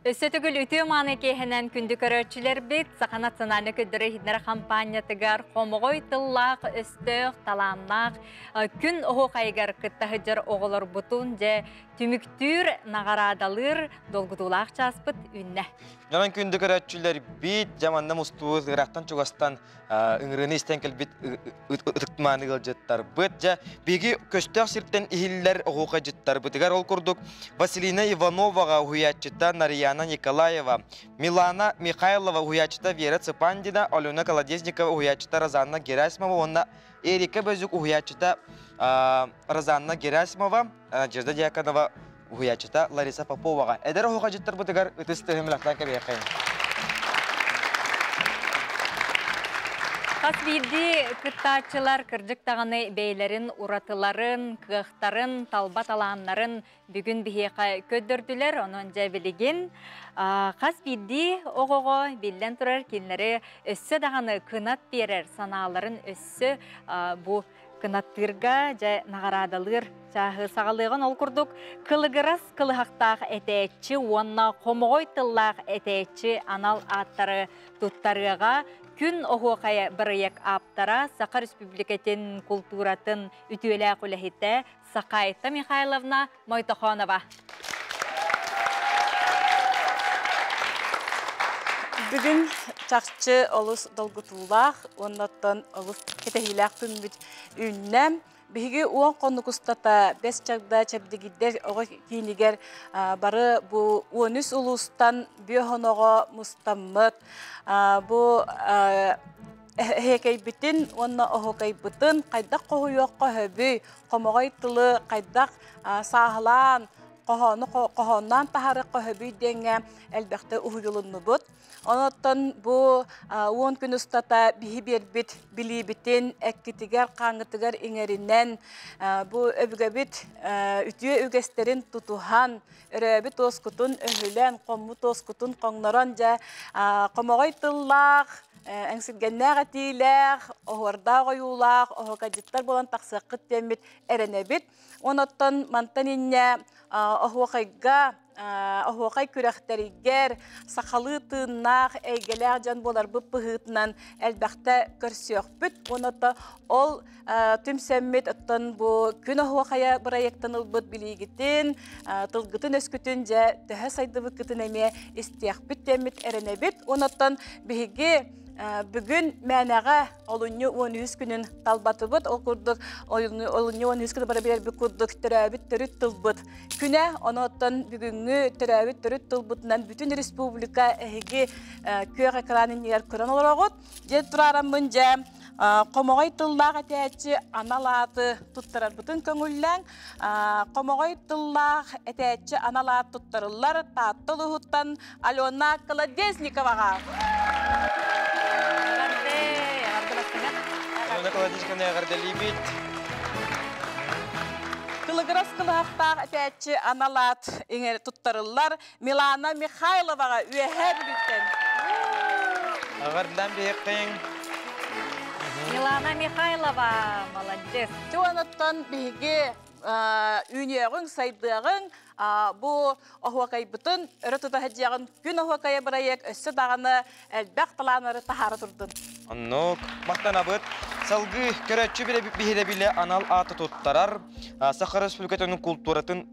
Өссөтігіл үті маны кейхінен күнді көрөтчілер бет, сақана цынаны көдірі хиднері кампаниятыгар қомығой тыллақ, өстіқ, таланнақ, күн оғы қайгар кыттағы жыр оғылыр бұтын же түміктүр нағарадалыр долгудулақ часпыт үнне. Жанан күнді көрөтчілер бет, жаманна мұстуыз ғырақтан чуғастан үңіріні істен кәл бет ұтықтыманы ғылжыттар бұт. Жа беге көстіқ сірттен ихиллер оғуға жыттар бұтығар ол күрдік Василина Ивановаға хуячыта Нарияна Николаева, Милана Михайлова хуячыта Вера Цепандина, Алена Колодезникова хуячыта Розанна Герасимова, онна Эрика Базюк хуячыта Розанна Герасимова, Надежда Дьяконова хуячыта Лариса Поповаға. Әдер оғуға жыттар бұтығар үтісті хемілақтан кәбейқайын. Қас бейді күттачылар кіржіктағаны бейлерін, ұратыларын, кықтарын, талбат аланларын бүгін бейеқа көддірділер, оның жәбілеген. Қас бейді оғығы белден тұрар кенлері өссі дағаны кынат берер саналарын өссі бұл кынаттырға жа нағарадалыр жағы сағалығын ол күрдік. Кылығырас кылығақтақ әтәйтші, онна қомығой тыллақ әтәйтші анал аттары тұттарыға күн оғуқая біріек аптара Сақа Республикатын культуратын үтуелі құлахетті Сақайта Михайловна Мойтахонова. Бүгін чақчы олыс долгутулақ, оннаттан олыс кетехилақ күнбіт үннәм. Бігі уан қонны күстата бәс чағда чәбдігідер оғы кейінігер бары бұл 13 ұлыстан бүйхоноға мұстаммыт. Бұл әкей бітін, онна оғықай бітін, қайдақ қоғыйоққа хөбі, қомағай тылы, қайдақ сағылан, қоғоннан тахары қөбүй денге әлбәқті ұғылынны бұд. Онаттан бұл 10 күн ұстата бігі бербіт, білі бітін, әккетігер, қаңғытығар еңерінен бұл өбігәбіт үтіе үгестерін тұтуған, өрәбі тоскутун өһүлән, қомму тоскутун қоңнаран жа, қомағай тыллақ, әңсілгеннәғі тийләқ, оғырда қойулақ, оғырқаджыттар болан тақсыққыт темет әрінебет. Оноттан мантан инне оғырқайға, оғырқай күрәқтерігер, сақалы тыыннақ, әйгеләқ жан болар бұп бұғытынан әлбәқті көрсіөк бүт. Онотта ол түмсәммет оттан бұл күн оғырқая проекттан ұлбыт білігітін, тылғытын өскүтін жа төхі сайды бұқытын әме істияқ бүт темет әрінебет. Оноттан бігі бүгін мәнәға олуны 13 күнін талбаты бұд, ол күрдік олуны 13 күні бара білер бүк күрдік түрәбіт түріт тұлбыт. Күнә, оноттан бүгінгі түрәбіт түріт тұлбытынан бүтін республика әйгі көк экранын егер көрін оларағыд. Жет тұрарам бұнжа қомағай тұллақ әтәтші аналаты тұттырар бұтын көңілләң. Қомағай тұллақ әтәтші аналаты тұттырылар таттылы ғыттан Алена Колодезниковаға. Кылыгырас кылыхтақ әтәтші аналат еңер тұттырылар Милана Михайловаға үйәхә бүліттен. Ағырдан бейққен. Милана Михайлова, молодец. Туанаттан бейге үйнеғың, сайдығың, бұл оғуақай бұтын үрітіді әдияғын күн оғуақайы бірайек өссі дағаны әлбәқ таланары тахары тұрдын. Аннук, мақтан абыт, салғы көрәтші біле анал аты тұттарар, Сахара Республикатының культуратын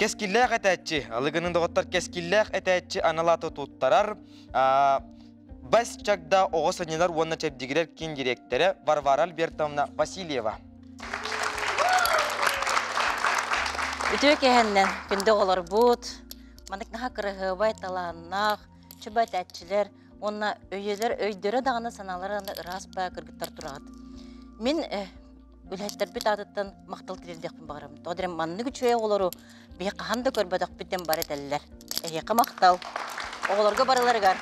кескілләқ әтәтші, алығының дұғыттар кескілләқ әтәтші анал аты тұттарар, бас чакда оғысанелар онна чәбдігілер кен директоры Варвара Альбертовна Васильева. Үтөк әһәннән күндә олар бут, мандыкнаха кырыгы бай таланнах, чөбәт әтчиләр, онна өйеләр өйдөрә дагына саналарны распа кыргыттар турат. Мин үләттер бит атыттан мактал тирелдекпин барам. Тодырым манны күчөй олару бия каханда көрбәдәк биттен бар этәлләр. Яка мактал. Огларга бараларга.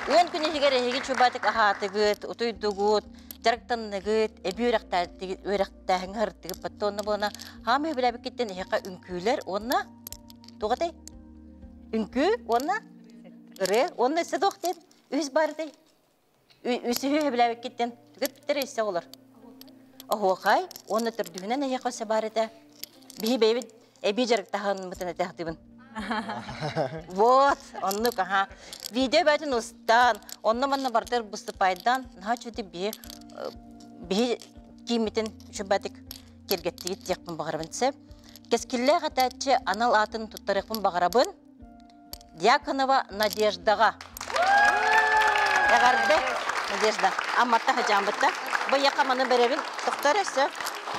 10 күн егер эге чөбәтек ахатыгыт, утуйдугут, жарыктанныгыт, эбүрәктәр өрәктәһен хыртыгып паттонны буна. Хамы беләбек киттен яка үнкүләр, онна тугатай. Үнкү, онна ыры, онна седоктен үз барды. Үсүһү беләбек киттен түгәттер исә олар. Ахуакай, онна төрдүгенә яка сабарыта. Бибебит эби жарыктаһын бутына тәхтибин. Вот, онны каха. Видео бәтін ұстан, онны манна бартыр бұстыпайдан, наға чөді бей кейметін шөбәтік кергеттігі текпін бағарабын сәп. Кескілі қататшы анал атын тұттарықпын бағарабын Дьяконова Надеждаға. Әғарды Надежда. Амматта хажам бұтта. Бұл яқа маны бәребін тұқтар өсі,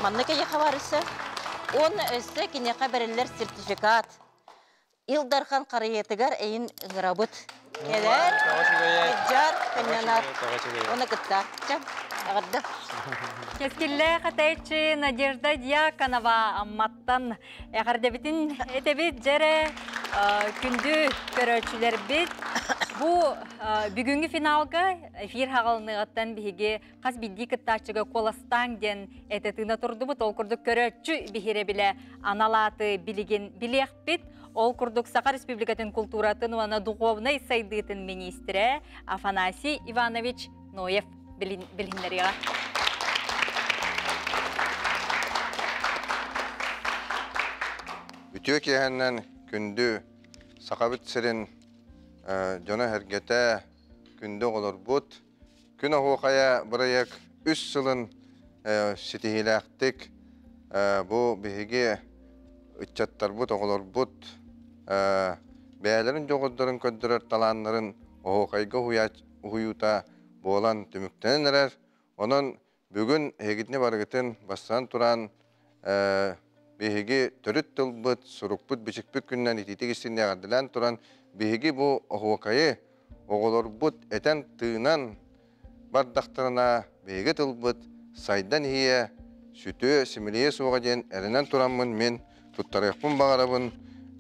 манны кәйеқа бар өсі. Оны өсі кенеқа бәрелер сертификат. Илдархан қариетігер әйін ғырабыт. Келер, әджар, кәнянар, оны күтті. Әғырды. Кескілі қатайчы Надежда Дьяконова амматтан әғарды бітін әтебет жәрі күнді көрәтшілер бет. Бұл бүгінгі финалға эфир хағалынығаттан бігі қаз бидді күттачыға коластан ден әтетіна тұрды бұт. Ол күрдік көрәтші бігері білі аналаты білеген білек бет. Ол күрдік Саха Республикатын культуратын уана духовной сайдытын министрі Афанасий Иванович Ноев білгіндеріға. Үтіөк ехеннен күнді Сақабыт сірін жона әргеті күнді олар бұд. Күн оғуқая бұрайық үш сылын сетихиләқтік бұл бігі үтчаттар бұд, оғылар бұд. Бәлерін жоғыдырын көддірір таланларын оғуқайға ұйута болан түміктенен әрер. Onun бүгін егітіне барғытын бастан тұран бейгі түріт тұлбыт, сұруқпыт, бішікпік күннен итетік істінде ағардылан тұран бейгі бұл оғуқайы оғылар бұд әтен тыынан бардақтарына бейгі тұлбыт сайдан ие сүті сімілие соға ден әрінен тұранмын мен тұттарықпын бағарабын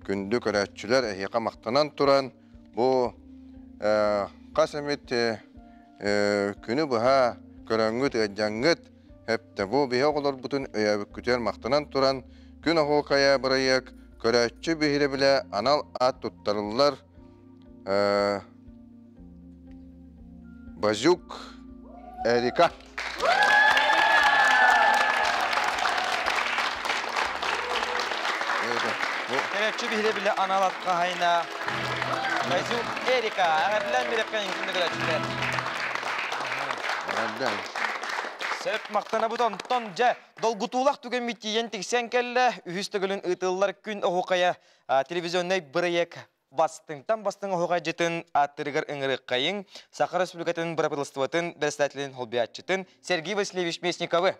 күнді көрәтшілер әйеқа мақтанан тұран бұл қас әмет күні бұға көрәңгіт әджаңгіт әпті бұл бейі оғылар бұтын өйәбік күтер мақтанан тұран күн оғылқая бұрайық көрәтші бейірі біле анал ат тұттарылар Бажук Эрика. Керекçi bile bile analat kahayna. Bajuk Erika. Ağırlan bir ekmeğin günde görecekler. Söp maqtana buton tonca dolgutulaq түген митиен тиксен келле үһүстөгөлүн ытыллар күн оһукая телевизионный бырыек бастыңтан бастың оһуга жетін аттырыгар ыңырыккайың Саха Республикатын правительствотын председателин холбиатчытын Сергей Васильевич Мясниковы.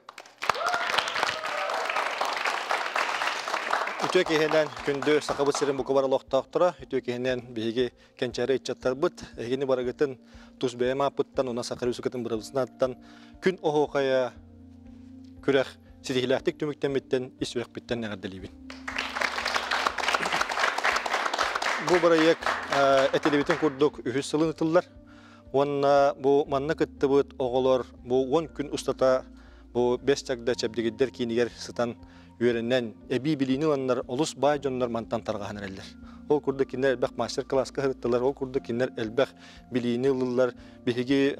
Үтө кehenden күндө сакабыт сирин букубар лохтактыра, үтө кehenden биги кенчаре ичаттар бут, эгени барагытын туз бема пыттан уна Саха Республикатын правительствотан күн оһукая күрәх сидихилактик түмүктенмиттен исүрәк биттен нәгәрделибин. Бу бараяк этелебитен курдук үһүс сылын ытыллар. Онна бу манна кыттыбыт оголор бу 10 күн устата бу 5 чагда чәбдигиддер кинигер сытан үйреннен эби билини оннар олус бай жоннор мантан таргахан элдер. Ол курда кинер элбэх мастер класска хырыттылар, ол курда кинер элбэх билини лыллар, биһиги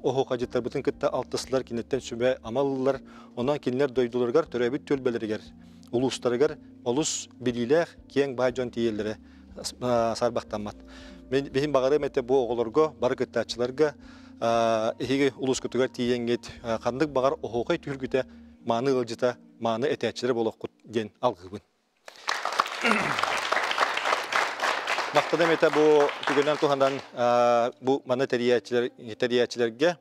охо кажыттар бутын кытта алтыслар кинеттен сүбе амаллар, онан кинер дойдуларгар төрөбүт төлбелергер, улустарыгар олус билилер кең бай жон тиеллере сарбактанмат. Мен бихим багары мете бу оголорго бар кыттачыларга эхиге улус көтөгөр тиеңет кандык багар охокай түлгүтө маны ылжыта маны этечилер болохкут ден алгыбын. Мактадам эте бу түгөнөн тухандан бу маны териячлерге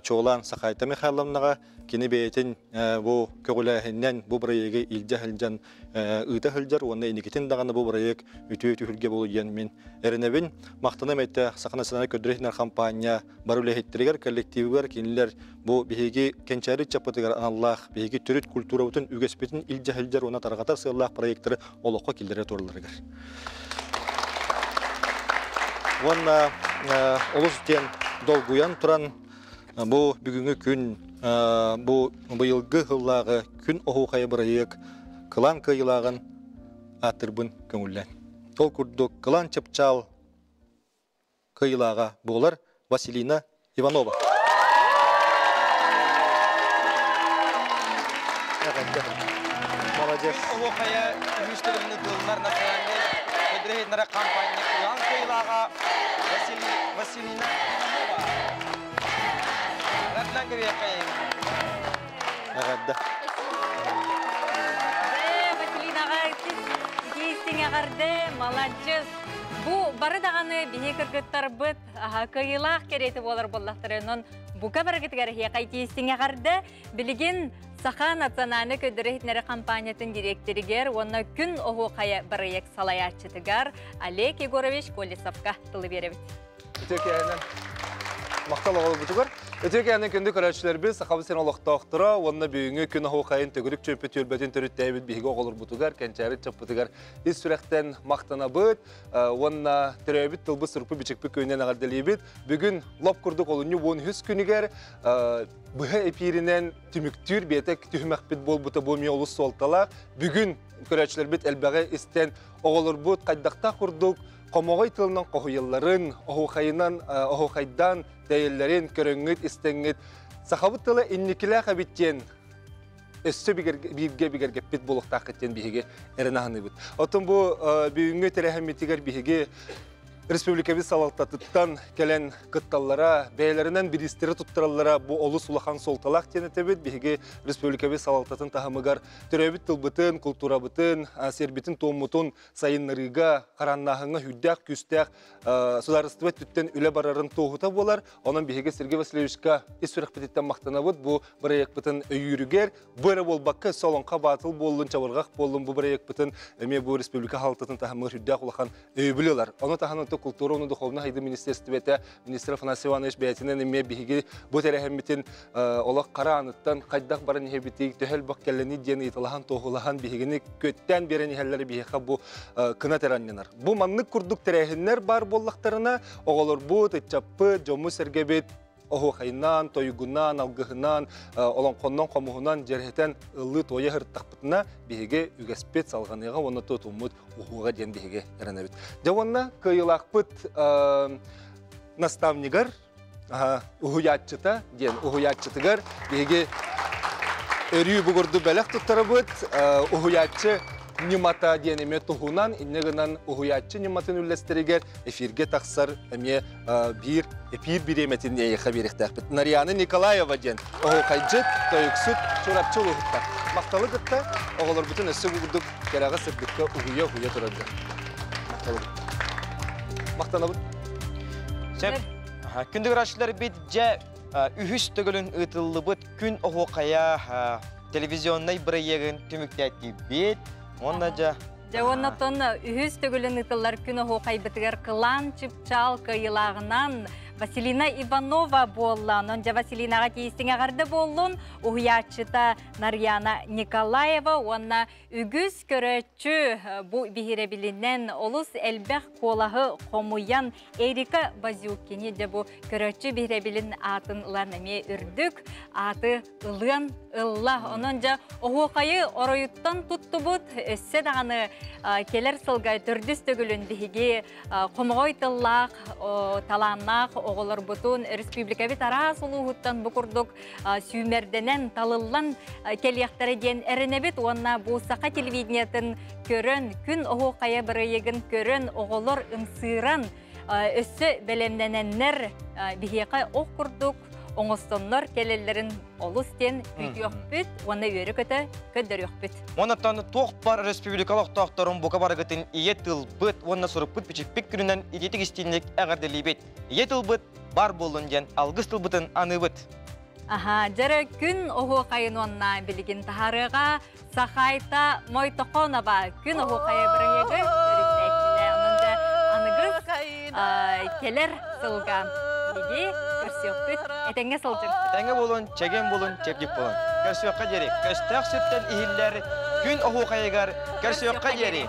чоолан Сахайта Михайловнага кини бейтин бу көгөлөһүннен бу бырыйыгы илжа-хылжан ыта хылжар онда иникитин даганы бу бырыйык үтү-үтү болу ден мен эренебин мактанам эте Саха националдык көдүрөтүнөр компания барулехиттиригер коллективигер кинилер бу биһиги кенчари чапатыгар Аллах биһиги төрөт культурабытын үгеспетин илжа-хылжар она таргатар сыйлах проекттери олокко килдере торларыгар. Онна олус тен долгуян туран бу бүгүнгү күн бу быйылгы хыллагы күн оһукая бырыйык кылан кыйлагын атырбын көңүллен. Ол курдук кылан чапчал кыйлага болар Василина Иванова. Молодец. Оһукая үстөгөлүн тыллар националдык көдүрөтүнөр компания кылан кыйлага Василина Молодец. Бу бары даганы бие кыргыттар быт, кыйлах керети болар боллактырынан бука барагытыгар хекай тестиңе гарды билген Саха националдык көдүрөтүнөр компаниятын директоригер, онна күн оһукая бырыйык салаячытыгар Олег Егорович Колесовка тылы беребит. Өтөкенен мактал оголу бутугар. Өтөкенен күндү көрөчүлөр биз Сахабысын олоктоктура, онна бүгүнгү күн оһукайын төгүрүк чөпө төлбөтүн төрүттөбүт биге оголор бутугар, кенчари чаппытыгар ис сүрөктен мактанабыт, онна төрөбүт тылбы сырпы бичекпи көйнөн агарделибит. Бүгүн лоп курдук олуню 10 күнүгер быһа эпиринен түмүктүр бетек түһмөкбит болбута болмой олус солталак. Бүгүн көрөчүлөр бит элбеге истен оголор бут кайдакта курдук. Комогой тылынан кохуялларын, оһукайдан дәйелләрен көрөңгөт истеңгет. Сахабыт тылы инникилә хабиттен өссө бигерге бит булыктак кеттен биһиге эренахны бит. Отун бу бүгүнгү терехмитигер биһиге Республикабыз салалтаттан келен кытталлара, бәйләреннән биристери туттыраллара бу олус улахан солталак тенетебит биһиге Республикабыз салалтатын тахымыгар төрөбүт тылбытын, культурабытын, сербитин томутун сайыннарыга, караннахыңа хүддәк, күстәк, сударыстыбы түттен үле барарын тоғута болар. Онан биһиге Сергей Васильевичка исүрәк битеттен мактанабыт, бу бирәек битен өйүрүгер, бары болбакка солонка батыл болдун, чабыргак болдун, бу бирәек битен эме бу Республика халыктын тахымыгар хүддәк улахан өйбүләләр. Аны таханы культураны духовна хайды министерствете министр Афанасий Иванович бәйтинен эме биһиге бу терехмитин олак караныттан кайдак барын хебитик төһел баккелени ден италахан тоғулахан биһигени көттән берени хәлләре биһига бу кына тераннар. Бу маннык курдук терехиннер бар боллактарына оголор бу течаппы жому сергебет оһукайнан, тойгунан, алгыһынан, олонконнон комуһунан жерһетен ыллы тойы хырттакпытына биһиге үгеспет салганыга оны тотумут уһуга ден биһиге эренебит. Жаванна кыйлакпыт наставнигар Uhuyatçıta, diyen uhuyatçıtıgar, bege örüyü bugurdu belek tuttarabıt, uhuyatçı Nimata diyeneme tuhunan, inneğinden uhuyatçı nimatın üllesteriger, efirge taksar, eme bir emetin neye haberik takbet. Nariyana Nikolayeva diyen, uhukaycıt, toyuksut, çorapçı uluhutta. Maktalı gıtta, oğulur bütün ösü bugurduk, kerağı sırdıkka uhuya turadı. Maktalı gıtta. Maktalı gıtta. Sep, kündür aşılar bitce ühüs tögülün ıtıllı bıt gün oğukaya televizyonday bir yeğin tümükletki bit. Ondaca Ondan ühüs tögülün ıtıllar gün oğukay bitiger kılan çıpçal kıyılağынан Vasilina Ivanova bollan. Onca Vasilinaga keistine gardı bollun. Uhuyatçıta Nariyana Nikolayeva. Ona ügüz köröçü bu bihirebilinen olus elbek kolahı komuyan Erika Bazyukini de bu köröçü bihirebilin atın ılaname ürdük. Atı ılın ıllah. Onunca oğukayı orayuttan tuttu bud. Össe dağını keler sılgay türdüs tögülün bihigi komuğoy tıllaq, talannaq, oğullar butun Respublika bit aras uluğuttan bukurduk süymerdenen talıllan keliyakları diyen erenebit ona bu saqa televiziyatin körön gün oğukaya birayegin körön oğullar ımsıran össü belemlenenler bihiqa okurduk. Oңостоннор келелерин олус тен үйдіөкпіт, оны өрі көті көддөрөкпіт. Онаттан тоқпар республикалық тоқтарын бұқа барғытын ие тылбыт, онна сұрыппыт пичіппік күнінен идетік істейінлік әғарделейбет. Ие тылбыт бар болын ден алғыз тылбытын аныбыт. Жары күн оғы қайын онна білігін тахарыға Сақайта Мойтоқонова күн оғы қайы бірігі өріктәйтшілі. Онында анығыз келер сылған еге көрсөкпүт, этеңге сылжыр. Этеңге болун, чеген болун, чепдик болун. Көрсөкка жери, көстәк сүттен ихиллер, күн оғы қайығар, көрсөкка жери.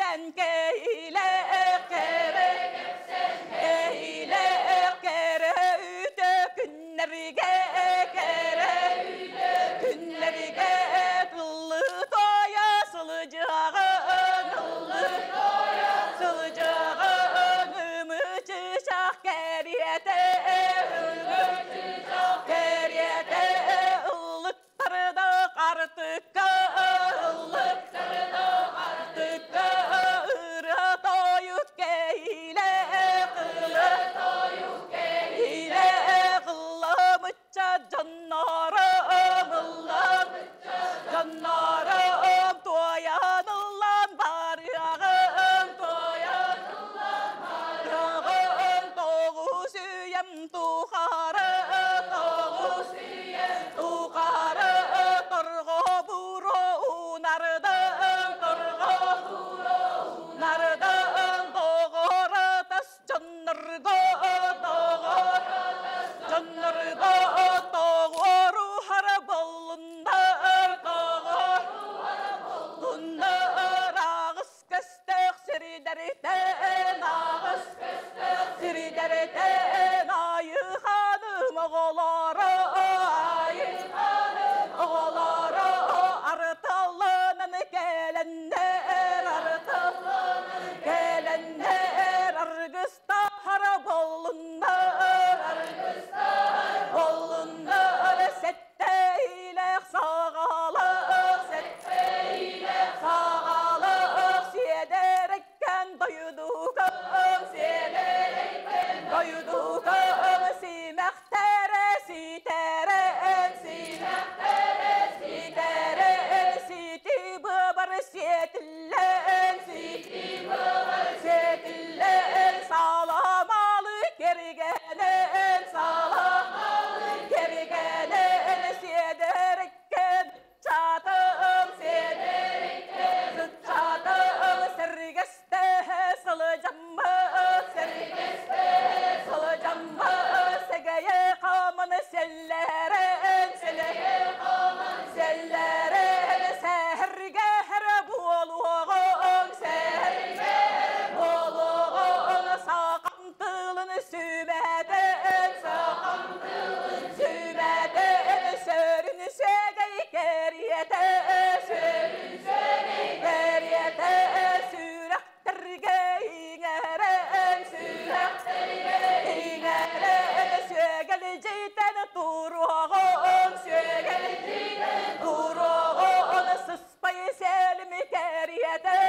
kepsen keyle kere keyle kere üte günlerge kere günlerge kıllı toya sılıcağın kıllı toya sılıcağın ümücü şah keriyete ümücü şah keriyete ıllıktarıda kartıkka ıllıktarıda kartıkka ırı toyut keyle kılı toyut keyle kıllamışça canlarım kıllamışça canlarım toyanılan barıyağım toyanılan barıyağım doğu süyem tuğarı doğu süyem tuğarı torgo buru unardım torgo buru unardım doğru tas canlargo doğru tas canlargo doğru harabalınlar doğru harabalınlar ağız kestek siri deriten ağız kestek siri deriten ayı hanım oğulları ayı hanım oğulları arıtalının gelenler arıtalının gelenler argısta harabalınlar argısta harabalınlar sette ile sağalık sette ile sağalık siyederekken doyudukum siyederekken doyudukum simektere sitere simektere sitere siti babar siyetillen siti babar siyetillen salamalı gerigenen salamalı gerigenen siyederekken çatım siyederekken çatım sergeste salıcamı sergeste salıcamı segeye kamanı selleren segeye kamanı selleren seherge her buluğun seherge her buluğun sakantılını sümeden sakantılını sümeden sörün segeyi geriyete sörün segeyi geriyete sürekterge ingeren sürekterge ingeren sögeliciden turuğun sögeliciden turuğun sıspayı selimi geriyete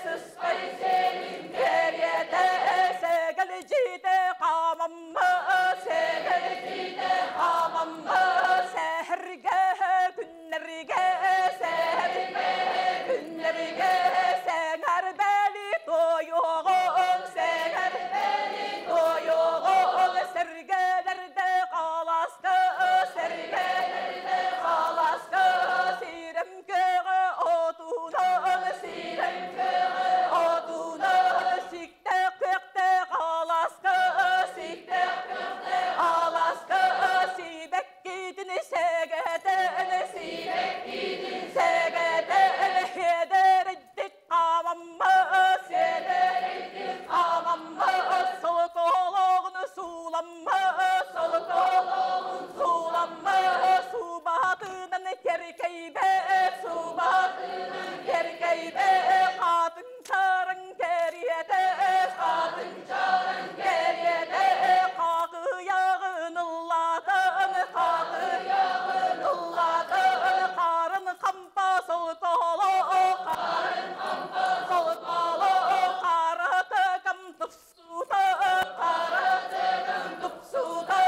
sıspayı selim geriyete sögelicide kamamı sögelicide kamamı seherge günlerge seherge günlerge seher beli doyuğun seher beli doyuğun sergelerde kalaskı sergelerde kalaskı sirem köğü odunun sirem köğü odunun sikte kökte kalaskı sikte kökte kalaskı sibek gidini segeden sibek gidini segeden hedereddik kamamı sedereddik kamamı soluk oğluğunu sulanma soluk oğluğunu sulanma su batından kerkeybe su batından kerkeybe kadın çarın keriyete kadın çarın keriyete kakı yağın ılladan kakı yağın ılladan karın kampa soluk oğlu karın kampa soluk oğlu karı tıkım tufsuda karı tıkım tufsuda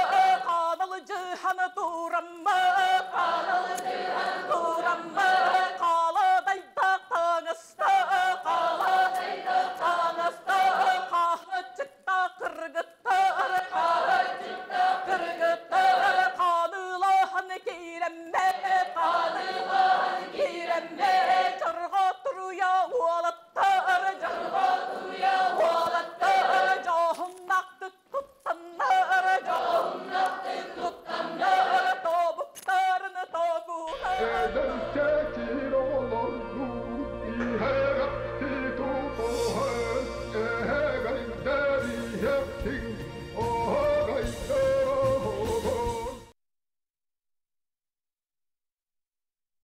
kanalı cihanı duramma kanalı cihanı duramma kala dayda tanısta kala dayda tanısta kahı çıkta kırgıtta kahı çıkta kırgıtta kanılahan giremme kanılahan giremme çarga duruya uğalattar çarga duruya uğalattar cahınnaktı tuttanlar cahınnaktı tuttanlar tobuklarını tokular